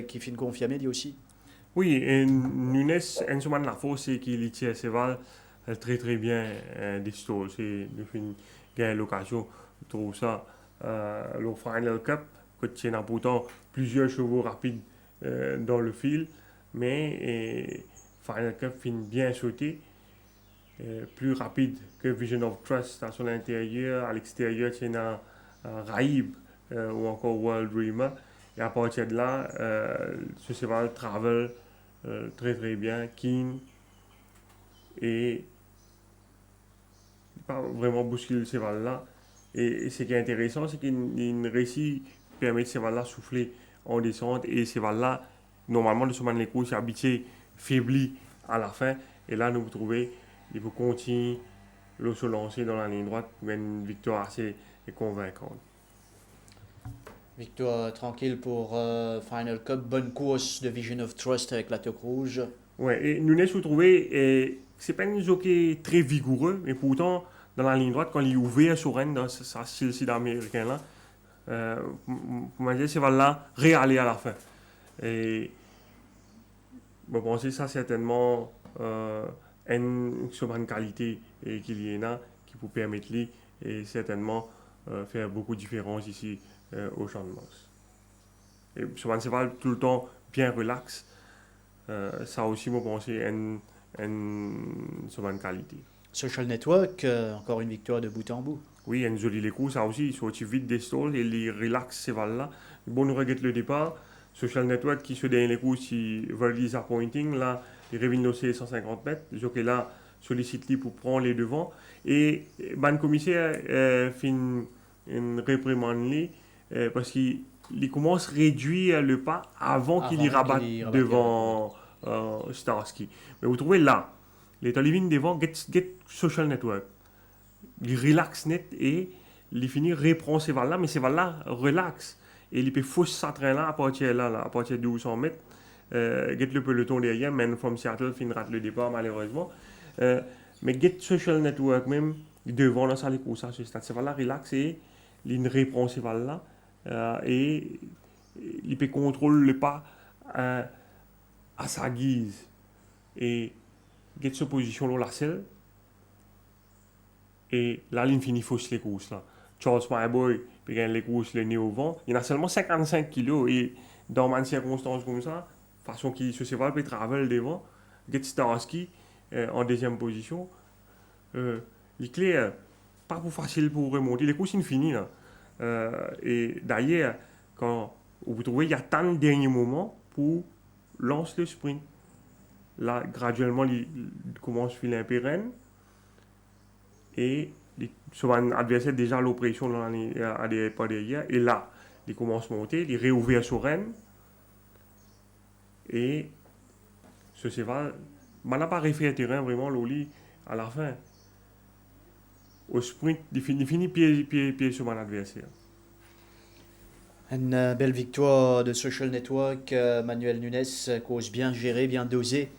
qui finit confirmé lui aussi. Oui, et Nunes, en ce moment, la force, c'est qu'il tient cheval très très bien d'histoire. C'est nous gagner l'occasion de trouver ça le Final Cup, que tient pourtant plusieurs chevaux rapides dans le fil, mais Final Cup finit bien sauté, plus rapide que Vision of Trust à son intérieur, à l'extérieur, c'est un Raïb ou encore World Dreamer. Et à partir de là, ce cheval travel très très bien, keen, et pas vraiment bousculer le cheval là. Et ce qui est intéressant, c'est qu'il réussit permet ce cheval là souffler en descente, et ce cheval là, normalement, le chemin de l'écoute, c'est habitué faibli à la fin, et là, nous vous trouvez, il faut continuer de se lancer dans la ligne droite, mais une victoire assez convaincante. Victoire tranquille pour Final Cup, bonne course de Vision of Trust avec la toque rouge. Ouais, et Nunes, vous trouvez, c'est pas un jockey très vigoureux, mais pourtant, dans la ligne droite, quand il est ouvert sur Rennes, dans ce style américain là, pour moi, ce cheval-là réaller à la fin. Et je pense que ça, certainement, une bonne qualité qu'il y en a, qui vous permettre et certainement faire beaucoup de différence ici au Champ de Mars. Et ce cheval tout le temps bien relax, ça aussi, je pense, une bonne qualité. Social Network, encore une victoire de bout en bout. Oui, il y a une jolie les courses, ça aussi, ils sont aussi vite des stalls et ils relaxent ces valles-là. Bon, nous regarde le départ. Social Network qui se dernier les courses, ils veulent disappointing. Là, ils reviennent les 150 mètres. Le jockey là sollicite lui pour prendre les devants. Et ban commissaire fait une réprimande lui, parce qu'il commence à réduire le pas avant qu'il y Avant rabatte qu'il y rabatte devant Starsky. Mais vous trouvez là, les talibans devant get Social Network. Il relaxe net et il finit reprend ces valles là, mais ces valles là relax. Et il peut fausser sa train là à partir de là, à partir de 200 mètres. Get le peloton derrière, Man from Seattle finira le départ malheureusement. Mais Get Social Network même, devant dans les courses à ce stade, c'est là relax et il reprend ces valles là et il peut contrôler le pas à sa guise. Et Get sa position là, la selle. Et là, il finit fausse les courses là. Charles Myboy, puis gagne les courses le nez au vent. Il a seulement 55 kilos et dans une circonstance comme ça, façon qu'il se sévale peut travailler devant. Get Starsky en deuxième position. Les clés, pas pour facile pour remonter. Les courses sont finies là. Et d'ailleurs, quand vous trouvez, il y a tant de derniers moments pour lancer le sprint. Là, graduellement, il commence à filer un pérenne. Et son adversaire déjà l'oppression à des pas derrière. Et là, il commence à monter, il réouvre son reine. Et ce cheval, on n'a pas refait un terrain vraiment, Loli, à la fin. Au sprint, il finit pied sur mon adversaire. Une belle victoire de Social Network. Manuel Nunes, course bien gérée, bien dosée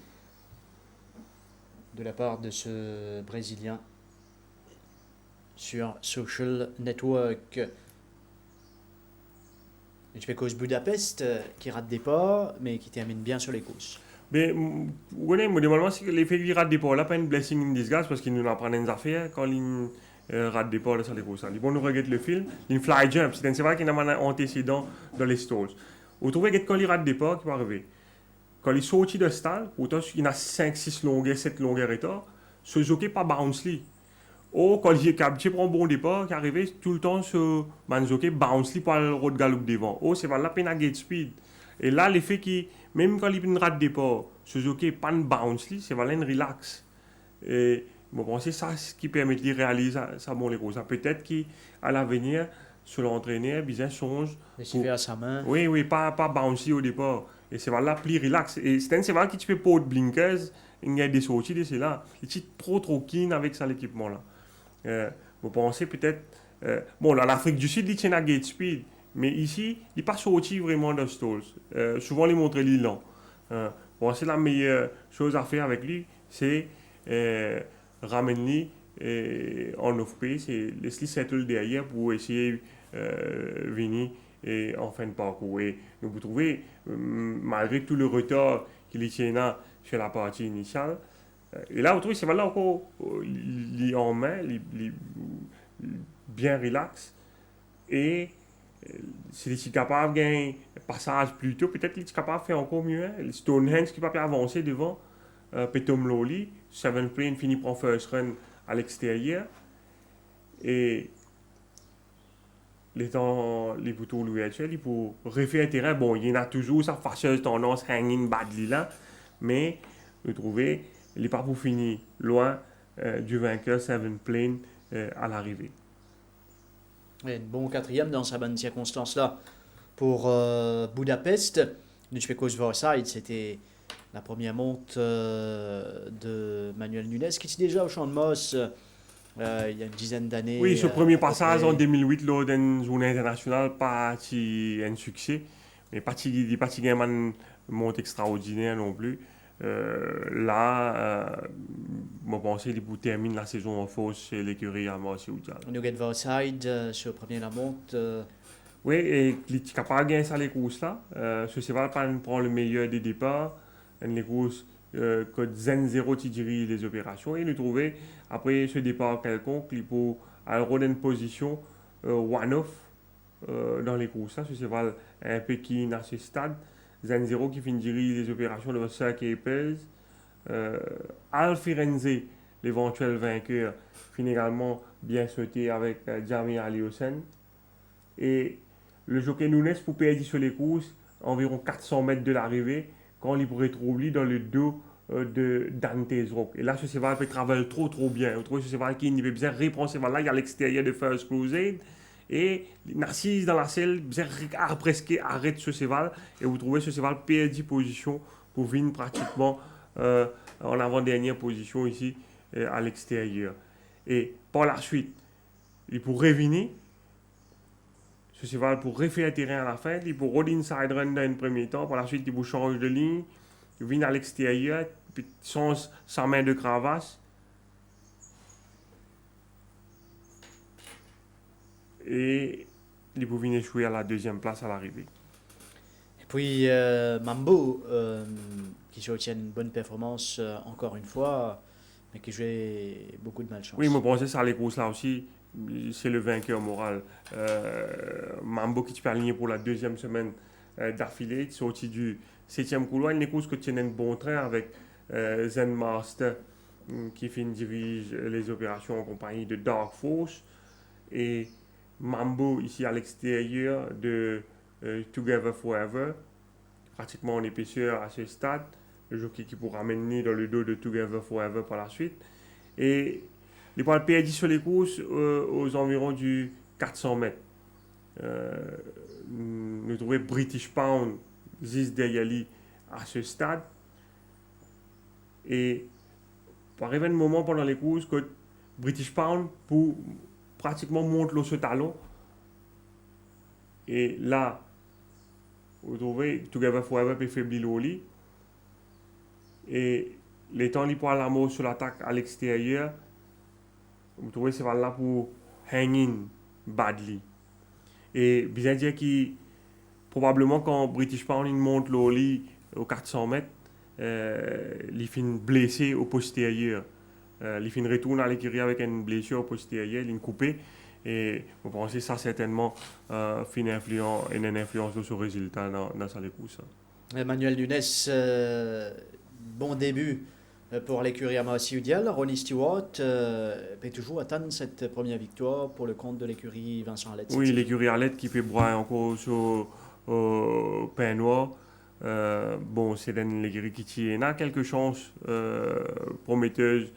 de la part de ce Brésilien sur Social Network. Je fais cause Budapest qui rate des pas, mais qui termine bien sur les courses. Mais, vous voyez, normalement, l'effet qu'il rate des pas, là, pas une blessing in disguise, parce qu'il nous apprend des affaires quand il rate des pas sur les courses. Bon, nous regardons le film, il fly jump, c'est vrai qu'il y a un antécédent dans les stalls. Vous trouvez que quand il rate des pas, qui va arriver? Quand il saute de stall, autant il a 5, 6 longueurs, 7 longueurs et tard, ce jockey pas bounce lui. Oh, quand il prend un bon départ, qui arrive tout le temps ce jockey bounce lui pour le road galop devant. Oh, c'est pas la peine à gate speed. Et là, l'effet qui, même quand il rate départ, ce jockey pas un bounce lui, c'est vraiment relax. Et je pense que c'est ça qui permet de réaliser ça bon les gros. Peut-être qu'à l'avenir, sur l'entraîneur, bien songe. Décider à sa main. Oui, pas bouncy au départ. Et c'est là plus relax. Et c'est vrai que tu peux pas de blinkers, il y a des sorties de cela. Il est trop keen avec ça l'équipement là. Vous pensez peut-être. Bon, là, l'Afrique du Sud, il tient à gate speed. Mais ici, il n'est pas sorti vraiment de stalls. Souvent, il montre l'île. Bon, c'est la meilleure chose à faire avec lui, c'est ramener lui en off-pace et laisser settle derrière pour essayer de venir en fin de parcours. Et vous trouvez, malgré tout le retard qu'il tient là sur la partie initiale, et là, vous trouvez, c'est là encore, il est en main, il bien relax. Et s'il est capable de gagner un passage plus tôt, peut-être qu'il est capable de faire encore mieux. Stonehenge qui ne peut pas avancer devant Petom Loli. Seven Plane finit par first run à l'extérieur. Et les temps, les boutons l'ouverture, il pour refaire un terrain. Bon, il y en a toujours sa fâcheuse tendance hanging badly là. Mais vous trouvez, il n'est pas pour finir loin du vainqueur Seven Plane à l'arrivée. Et bon quatrième dans sa bonne circonstance là pour Budapest. Nutchpekos Vorside, c'était la première monte de Manuel Nunes qui était déjà au Champ de Moss il y a une dizaine d'années. Oui, ce premier passage en 2008 lors d'une journée internationale, pas un succès, mais pas une monte extraordinaire non plus. Là, je pense qu'il termine la saison en force chez l'écurie à Marseille-Oudjal. Nugget Vorside, sur le premier la monte. Oui, et il est capable de gagner ça les courses là. Ce cheval prend le meilleur des départs. Les courses que Zen 0 qui dirige les opérations. Et nous trouver, après ce départ quelconque, il peut avoir une position one-off dans les courses là. Ce cheval un peu qui à ce stade. Zen 0 qui finit diriger les opérations de Sir Capers. Al Firenze l'éventuel vainqueur, finit également bien sauté avec Jamie Aliosen. Et le jockey Nunes pour perdre sur les courses, environ 400 mètres de l'arrivée, quand il pourrait trouver dans le dos de Dantes Rock. Et là, ce cheval peut travailler trop bien. Vous trouvez ce cheval qui veut bien reprendre ce cheval-là, il y a l'extérieur de First Crusade. Et Narcisse dans la selle, bien presque arrête ce cheval. Et vous trouvez ce cheval perdu position pour venir pratiquement en avant-dernière position ici à l'extérieur. Et par la suite, il pourrait revenir. Ce cheval pour refaire terrain à la fin, il pour roll inside run dans un premier temps, par la suite il pour changer de ligne, il vient à l'extérieur, puis change sa main de cravache. Et il pour venir jouer à la deuxième place à l'arrivée. Et puis Mambo, qui obtient une bonne performance encore une fois, mais qui jouait beaucoup de malchance. Oui, je pensais ça les courses là aussi. C'est le vainqueur moral. Mambo qui est aligné pour la deuxième semaine d'affilée, sorti du 7e couloir. Une course que tient un bon train avec Zen Master qui dirige les opérations en compagnie de Dark Force. Et Mambo ici à l'extérieur de Together Forever, pratiquement en épaisseur à ce stade. Le jockey qui pourra mener dans le dos de Together Forever par la suite. Et il pourra le perdre sur les courses aux environs du 400 mètres. Nous trouvons British Pound, Ziz Deyali à ce stade. Et pour arriver un moment pendant les courses que British Pound pour pratiquement monter ce talon. Et là, vous trouvez Together Forever peut faiblir l'oli. Et les temps il pourra la mort sur l'attaque à l'extérieur. Vous trouvez ce cheval là pour hang in badly. Et bien dire que probablement quand British Pound monte l'oli aux 400 mètres, il finit blessé au postérieur. Il finit retourne à l'écurie avec une blessure au postérieur, il est coupé. Et vous pensez que ça certainement une influence sur le résultat dans sa course. Emmanuel Nunes, bon début pour l'écurie Amassi Udial. Ronnie Stewart peut toujours atteindre cette première victoire pour le compte de l'écurie Vincent Alette. Oui, l'écurie Alette qui fait broyer encore sur pain noir. Bon, c'est une écurie qui a quelques chances prometteuses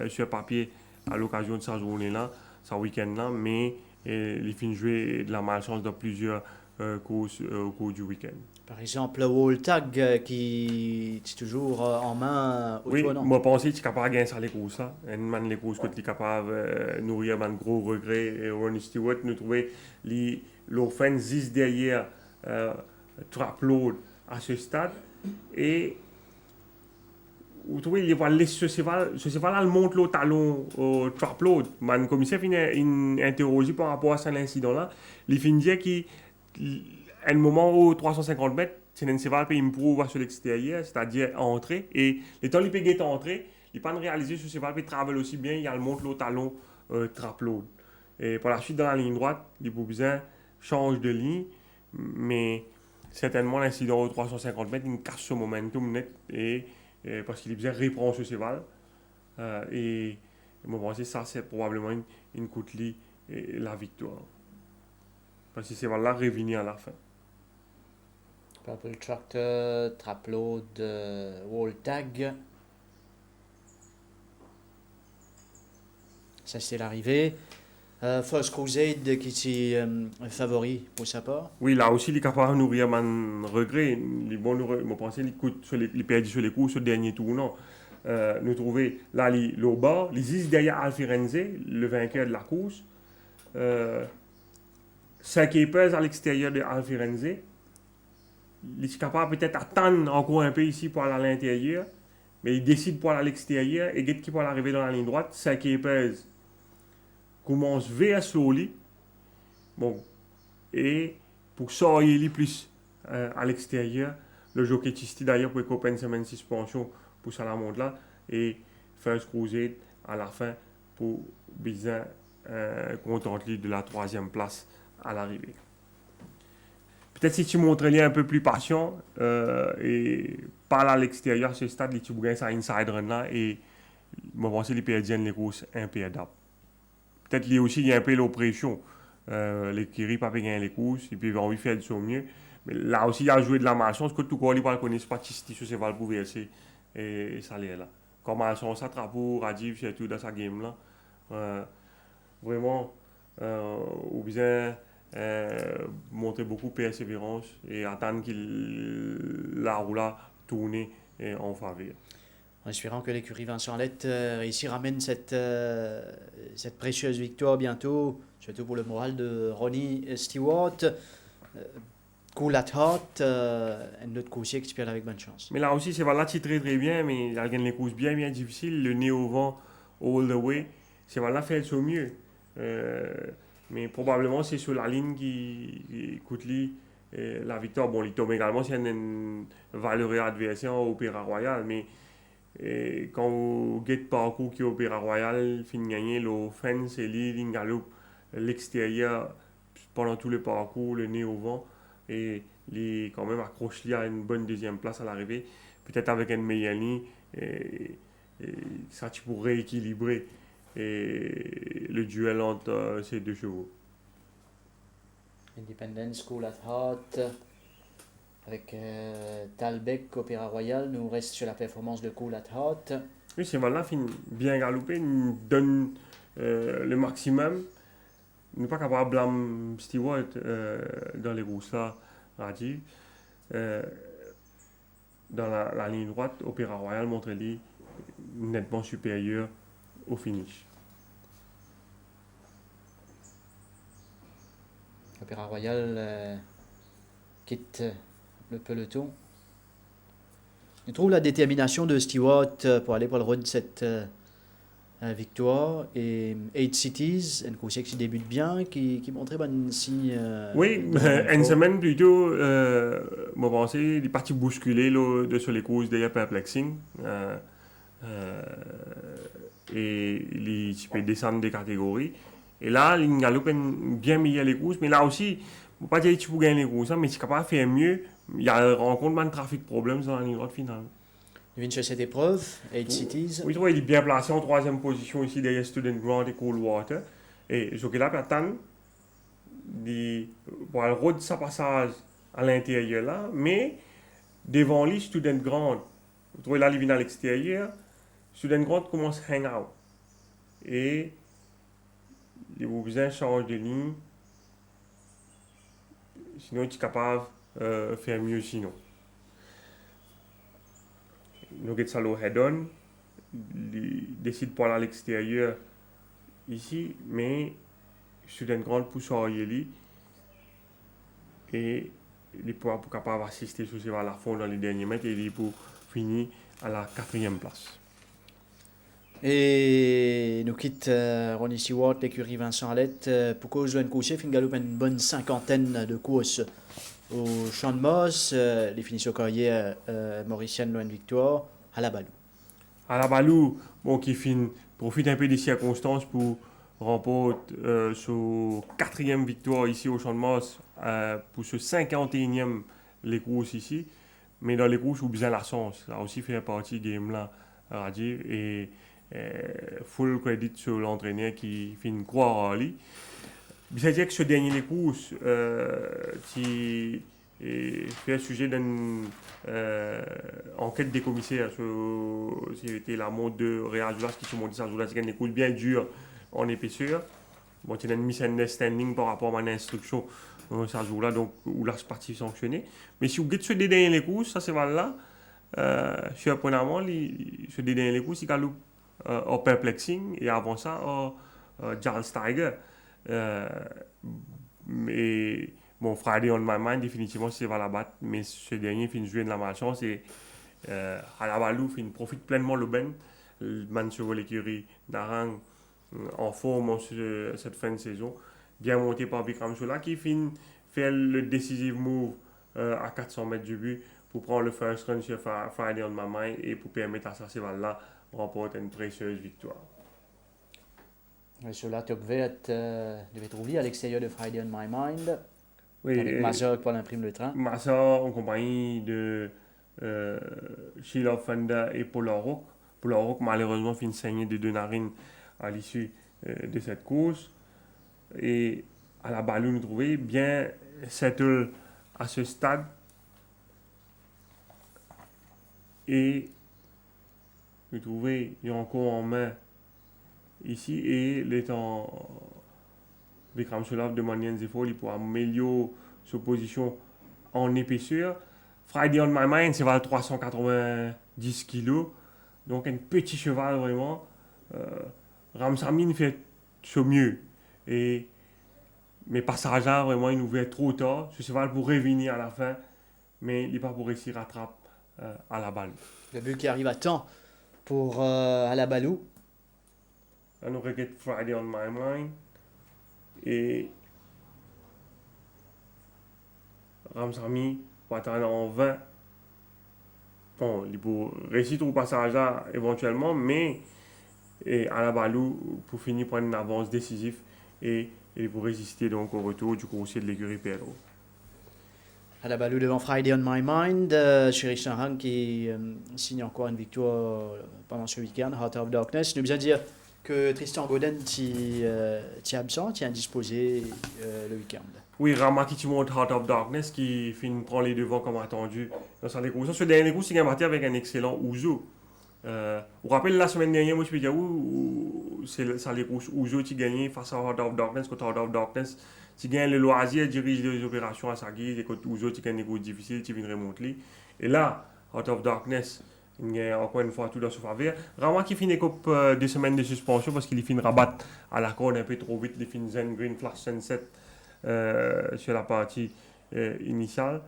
sur papier à l'occasion de sa journée-là, sa week-end-là, mais il finit jouer de la malchance dans plusieurs courses au cours du week-end. Par exemple, le Wall Tag qui est toujours en main au oui, tournant. moi, je pense que tu es capable de gagner ça les courses là. Les courses que tu es capable de nourrir un gros regret. Ronnie Stewart, nous trouvons l'offense 10 derrière Trapload à ce stade. Et vous trouvez il va laisser ce cheval là, il monte le talon au Trapload. Le commissaire finit interrogé par rapport à cet incident là. Il finit dire qu'il à un moment où 350 mètres, c'est un cheval qui improve sur l'extérieur, c'est-à-dire entrer. Et les temps, il peut être entré, il peut réaliser ce cheval qui travaille aussi bien, il monte le talon Trapload. Et par la suite, dans la ligne droite, il peut bien change de ligne, mais certainement l'incident aux 350 mètres, il casse ce momentum net, et parce qu'il est bien reprend ce cheval. Et je pense que ça, c'est probablement une coûte-lie et la victoire. Parce que ce cheval-là revient à la fin. Purple Tractor, Trapload, Wall Tag. Ça, c'est l'arrivée. First Crusade qui est favori pour sa part. Oui, là aussi, il est capable de nourrir un regret. Je pense qu'il perd sur les courses au dernier tournant. Nous trouvons là, le bas, les 10 derrière Alfirenze, le vainqueur de la course. 5 épées à l'extérieur de Alfirenze. Il est capable peut-être d'attendre encore un peu ici pour aller à l'intérieur, mais il décide pour aller à l'extérieur et qui pour arriver dans la ligne droite. 5 épées commence vers slowly. Bon, et pour sortir plus à l'extérieur, le jockey Chisti d'ailleurs pour couper une semaine de suspension pour ça la monte là et First Crusade à la fin pour bien contenter de la 3e place à l'arrivée. Peut-être si tu montres un peu plus patient et pas à l'extérieur, ce stade, tu gagnes ça inside run là et moi, penser les perdiennes, les courses imperdables. Peut-être lié aussi, il y a un peu l'oppression. Les Kiri, pas gagner les courses, et puis ils ont envie de faire de son mieux. Mais là aussi, il y a joué de la malchance, que tout le monde ne connaît pas sur ses valeurs pour verser et ça l'est là. Comme malchance, ça trapo, Rajiv, surtout dans sa game là. Vraiment, ou bien montrer beaucoup de persévérance et attendre qu'il la roule tourner en faveur. En espérant que l'écurie Vincent Lett ici ramène cette précieuse victoire bientôt, surtout pour le moral de Ronnie Stewart. Cool at heart, un autre coursier qui perd avec bonne chance. Mais là aussi, c'est voilà, titré très bien, mais il a gagné les courses bien, bien difficiles. Le nez au vent, all the way. C'est voilà, fait son mieux. Mais probablement, c'est sur la ligne qui coûte lui la victoire. Bon, il tombe également, c'est un valeureux adversaire au Opéra Royal, mais quand vous guettez parcours qui est au Opéra Royal, fin de gagner, l'offense et ligne galop, l'extérieur, pendant tout le parcours, le nez au vent. Et il quand même accroche à une bonne deuxième place à l'arrivée, peut-être avec une meilleure ligne, et ça tu pourrais rééquilibrer le duel entre ces deux chevaux. Independence, Cool at Heart, avec Talbec, Opéra Royal, nous reste sur la performance de Cool at Heart. Oui, c'est voilà, bien galopé, nous donne le maximum. Nous pas capable de blâmer Stewart dans les rousses là, Rajiv. Dans la ligne droite, Opéra Royal montre lui nettement supérieur au finish. Opéra Royal quitte le peloton. Je trouve la détermination de Stewart pour aller pour le road de cette victoire, et 8 Cities, un coursier qui débute bien, qui montrait bon signe. Oui, une semaine plutôt, moi pensais, il est parti bousculer sur les courses d'ailleurs perplexing. Et il peut descendre des catégories. Et là, il galope bien meilleur les courses, mais là aussi, ne pas dire que tu peux gagner les courses, mais tu es capable de faire mieux. Il y a rencontre de trafic problème dans la ligne droite finale. Il vient sur cette épreuve, 8 Cities. Oui, il est bien placé en troisième position ici derrière Student Ground et Coldwater. Et ce qu'il a attendre pour le road de sa passage à l'intérieur là, mais devant lui, Student Ground, vous trouvez là, il vient à l'extérieur, Student Ground commence à hang out. Et il vous besoin changer de ligne, sinon il est capable de faire mieux sinon. Nous avons ça le head-on, il décide pour aller à l'extérieur ici, mais Student Ground pousse à lui et il est pour capable d'assister sur ces la fond dans les derniers mètres et il est pour finir à la 4e place. Et nous quitte Ronnie Stewart, l'écurie Vincent Lett, pour cause d'un coursier, fin galope une bonne cinquantaine de courses au Champ de Moss, les finissions carrière mauricienne, loin de victoire, à la Balou. À la Balou, bon, qui profite un peu des circonstances pour remporter sa 4e victoire ici au Champ de Moss, pour ce 51e les courses ici, mais dans les courses où besoin la chance, ça a aussi fait partie du game là, à dire, et full credit sur l'entraîneur qui fait une croix à lui. C'est-à-dire que ce dernier les courses, qui fait sujet d'une enquête des commissaires sur c'était la montre de Real Joulas qui se montre ça Joulas qui gagne des courses bien dures en épaisseur. Bon, il y a une misunderstanding par rapport à mon instruction ça joue-là, donc où là c'est parti sanctionné. Mais si vous guettez ce dernier les courses, ça c'est là, surprenamment, ce dernier les courses, il galope au perplexing et avant ça au Charles Tiger. Mais bon, Friday on my mind, définitivement, c'est va la battre, mais ce dernier finit jouer de la malchance et à la Balou, il profite pleinement le ben. Le man sur l'écurie Narang en forme cette fin de saison, bien monté par Bikram Sola qui finit faire le decisive move à 400 mètres du but pour prendre le first run sur Friday on my mind et pour permettre à Sarceval-là remporter une précieuse victoire. Cela top vert devait trouver à l'extérieur de Friday on my mind. Oui, avec Mazur qui imprime le train. Mazur en compagnie de Sheila Fanda et Paul Rock pour la Rock, malheureusement, finit saigné de deux narines à l'issue de cette course. Et à la balle, nous trouvons bien settle à ce stade. Et nous trouvons il y a encore en main ici et l'étant Vikram Solav de manière il pour améliorer sa position en épaisseur. Friday on My Mind, c'est vers 390 kg. Donc un petit cheval vraiment. Ramsamin fait ce mieux. Et mes passages vraiment, il nous fait trop tard. Ce cheval pour revenir à la fin, mais il n'est pas pour réussir à rattraper à la balle. Le but qui arrive à temps pour Alabalou. Là, nous regardons Friday on My Mind. Et Ramsami va attendre en 20. Bon, il peut réussir au passage là éventuellement, mais à la balou pour finir prendre une avance décisive et il peut résister donc au retour du conseiller de l'écurie Pedro. Alabalou devant Friday on My Mind. Chéri Chanrang qui signe encore une victoire pendant ce week-end. Heart of Darkness. Nous besoin de dire que Tristan Godin est absent, est indisposé le week-end. Oui, Rama qui monte Heart of Darkness qui finit prend les devants comme attendu dans sa découverte. Ce dernier coup, c'est qu'il a avec un excellent Ouzo. Vous vous rappelez la semaine dernière, moi je peux dire où c'est ça les courses Ouzo qui gagnait face à Heart of Darkness. Quand Heart of Darkness qui gagne le loisir, dirige les opérations à sa guise, et quand Ouzo qui gagne des courses difficiles, qui vient remonter. Et là, Heart of Darkness, il y a encore une fois tout dans son faveur. Rama qui finit coupe 2 semaines de suspension parce qu'il finit rabat à la corde un peu trop vite, il finit Zen Green Flash Sunset sur la partie initiale.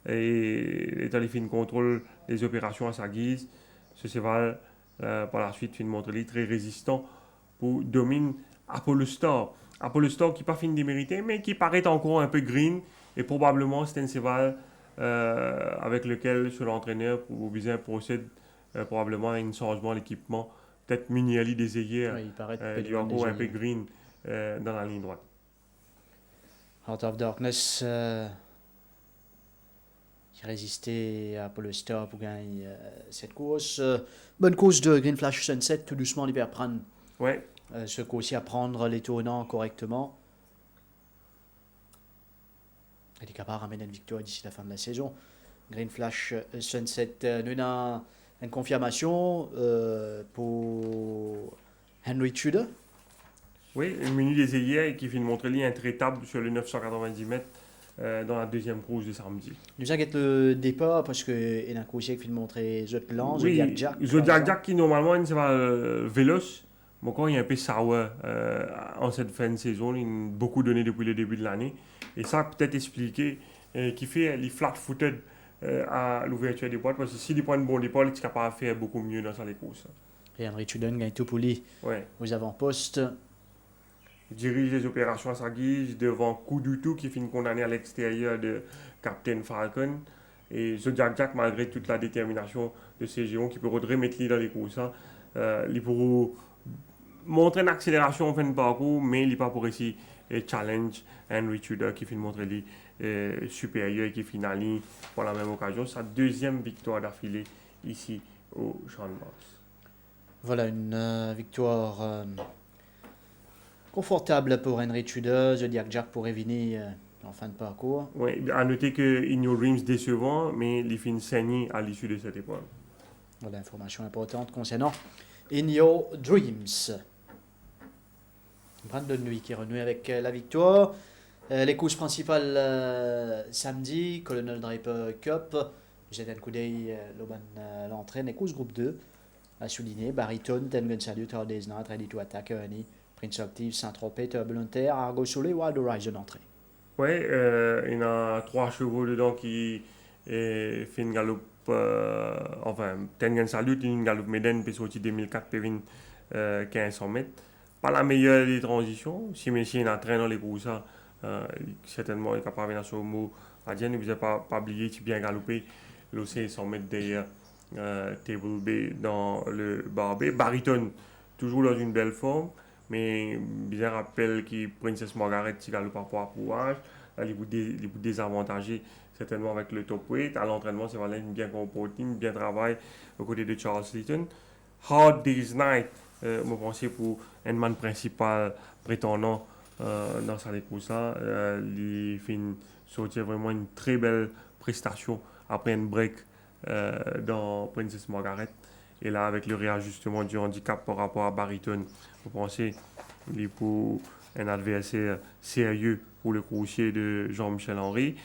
Et il finit contrôle les opérations à sa guise. Ce cheval, par la suite, finit montrer très résistant pour dominer Apollo Star. Apollo Star qui n'a pas fini de mériter, mais qui paraît encore un peu green. Et probablement, c'est un cheval avec lequel, sur l'entraîneur, Boubizin procède probablement à un changement d'équipement. Peut-être Miniali des ailiers, Oui, il paraît il y a encore un peu green dans la ligne droite. Heart of Darkness qui résistait à Apollo Star pour gagner cette course. Bonne course de Green Flash Sunset, tout doucement il va prendre Ouais. ce coup-ci à prendre les tournants correctement. Il est capable de ramener une victoire d'ici la fin de la saison. Green Flash Sunset, nous avons une confirmation pour Henry Tudor. Oui, une minute des ailiers qui finit de montrer lui intraitable sur les 990 mètres dans la deuxième course de samedi. Nous avons le départ parce qu'il y a un coursier qui finit de montrer Zotland, Oui, Zodiac Jack. Zodiac Jack qui normalement c'est pas véloce, mais quand il y a un peu sour en cette fin de saison, il a beaucoup donné depuis le début de l'année. Et ça peut-être expliqué qui fait les flat-footed à l'ouverture des boîtes parce que s'il prend un bon départ, il est capable de faire beaucoup mieux dans les courses. Et Henry Tudor gagne tout pour lui aux avant-postes. Il dirige les opérations à sa guise devant Kudutu qui finit condamné à l'extérieur de Captain Falcon. Et Zodiac Jack, malgré toute la détermination de ces géants qui peut remettre dans les courses, il peut montrer une accélération en fin de parcours, mais il n'est pas pour essayer challenge Henry Tudor qui finit montrer lui supérieur et qui finalise pour la même occasion sa deuxième victoire d'affilée ici au Champ de Mars. Voilà une victoire confortable pour Henry Tudor, Zodiac Jack pour Evini en fin de parcours. Oui, à noter que Inyo Dreams décevant, mais il finit saigné à l'issue de cette épreuve. Voilà information importante concernant In Your Dreams. Brandon Nui qui renoue avec la victoire. Les courses principales samedi, Colonel Draper Cup. J'ai un coup d'œil, l'entraîne. Les courses groupe 2 à souligner. Baritone, Tengun Salut, Harday's Night, Ready to Attack, Ernie, Prince of Thieves, Saint-Tropez, Turbulent Air, Argo Soleil, Wild Horizon entrée. Oui, il y a 3 chevaux dedans qui fait une galope. Enfin, Tengen Salut, une galope Méden, puis sorti 2004, puis 1500 mètres. Pas la meilleure des transitions. Si Messi est en train dans les courses, certainement il est capable de faire un mot. Adien, ne vous avez pas oublié, tu bien galopé. L'OC 100 mètres derrière Table B dans le bar B. Baritone, toujours dans une belle forme. Mais bien rappelle que Princess Margaret qui galope par rapport à Pouage. Là, il est désavantagé certainement avec le top weight. À l'entraînement, c'est Valène bien comporté, bien travaille aux côtés de Charles Litton. Hard Day's Night, je pense pour un man principal prétendant dans sa course là. Il fait sortir vraiment une très belle prestation après un break dans Princess Margaret. Et là, avec le réajustement du handicap par rapport à Barryton, vous pensez qu'il est pour un adversaire sérieux pour le coursier de Jean-Michel Henry.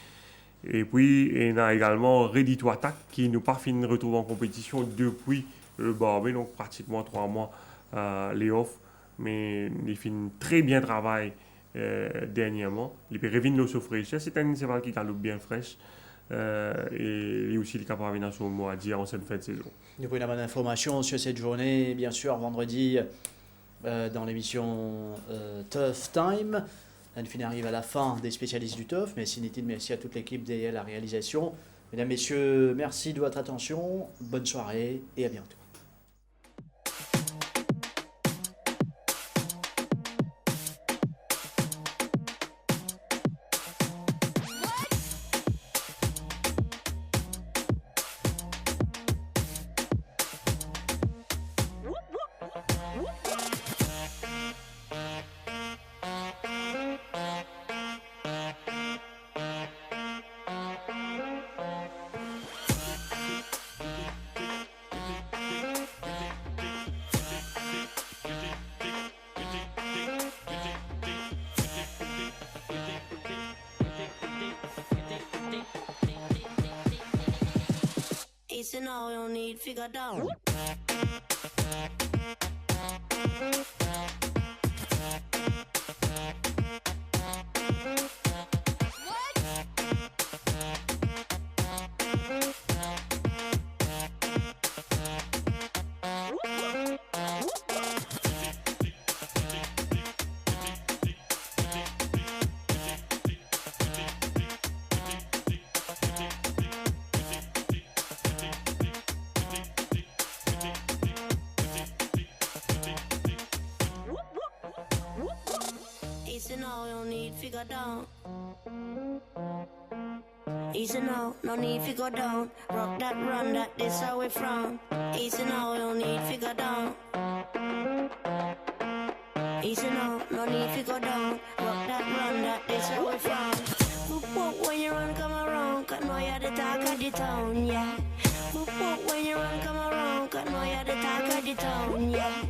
Et puis, il y a également Ready to Attack qui nous pas fini de retrouver en compétition depuis le Barbé, donc pratiquement 3 mois layoff. Mais il fait un très bien travail dernièrement. Il peut revenir nos fraîches. C'est un cheval qui galope bien fraîche. Et lui aussi, il est capable de venir sur le mot à dire en cette fin de saison. Du coup, une bonne information sur cette journée, bien sûr, vendredi, dans l'émission Tough Time. Enfin, arrive à la fin des spécialistes du Tough, mais inutile, merci à toute l'équipe derrière la réalisation. Mesdames, messieurs, merci de votre attention, bonne soirée et à bientôt. Easy now, you don't need figure down. Easy now, you don't need figure down. Easy now, no need figure down. Rock that, run that, this how we from. Easy now, you don't need figure down. Easy now, no need figure down. Rock that, run that, this how we from. Whoop whoop when you run, come around. Cause know you're the talk of the town, yeah. Whoop whoop when you run, come around. Cause know you're the talk of the town, yeah.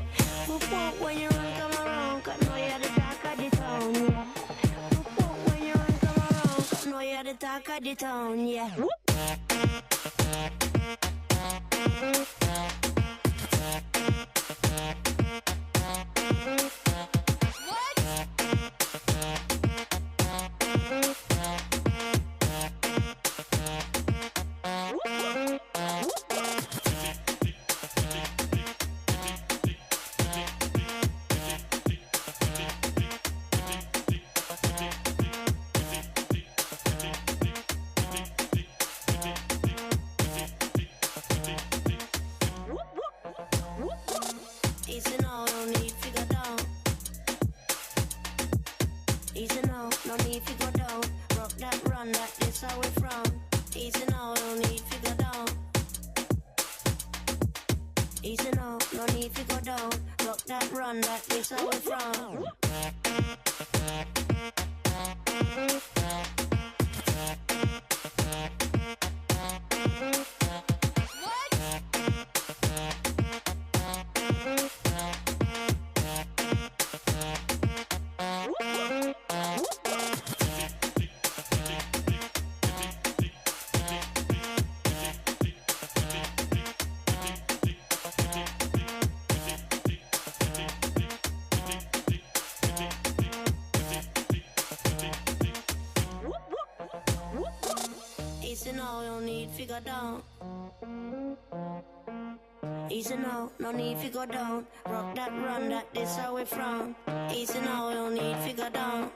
Whoop whoop when you run, come around. Cause know you're the talk of the town, yeah. Whoop whoop when you run, come around. Cause know you're the talk of the town, yeah. Easy now, no need figure down. Easy now, no need figure down. Rock that, run that, this how we from. Easy now, no need figure down. Easy now, no need figure down. Rock that, run that, this how we from. Easy now, you don't need figure down. Easy now, no need figure down. Rock that, run that, this how we from. Easy now, you don't need figure down.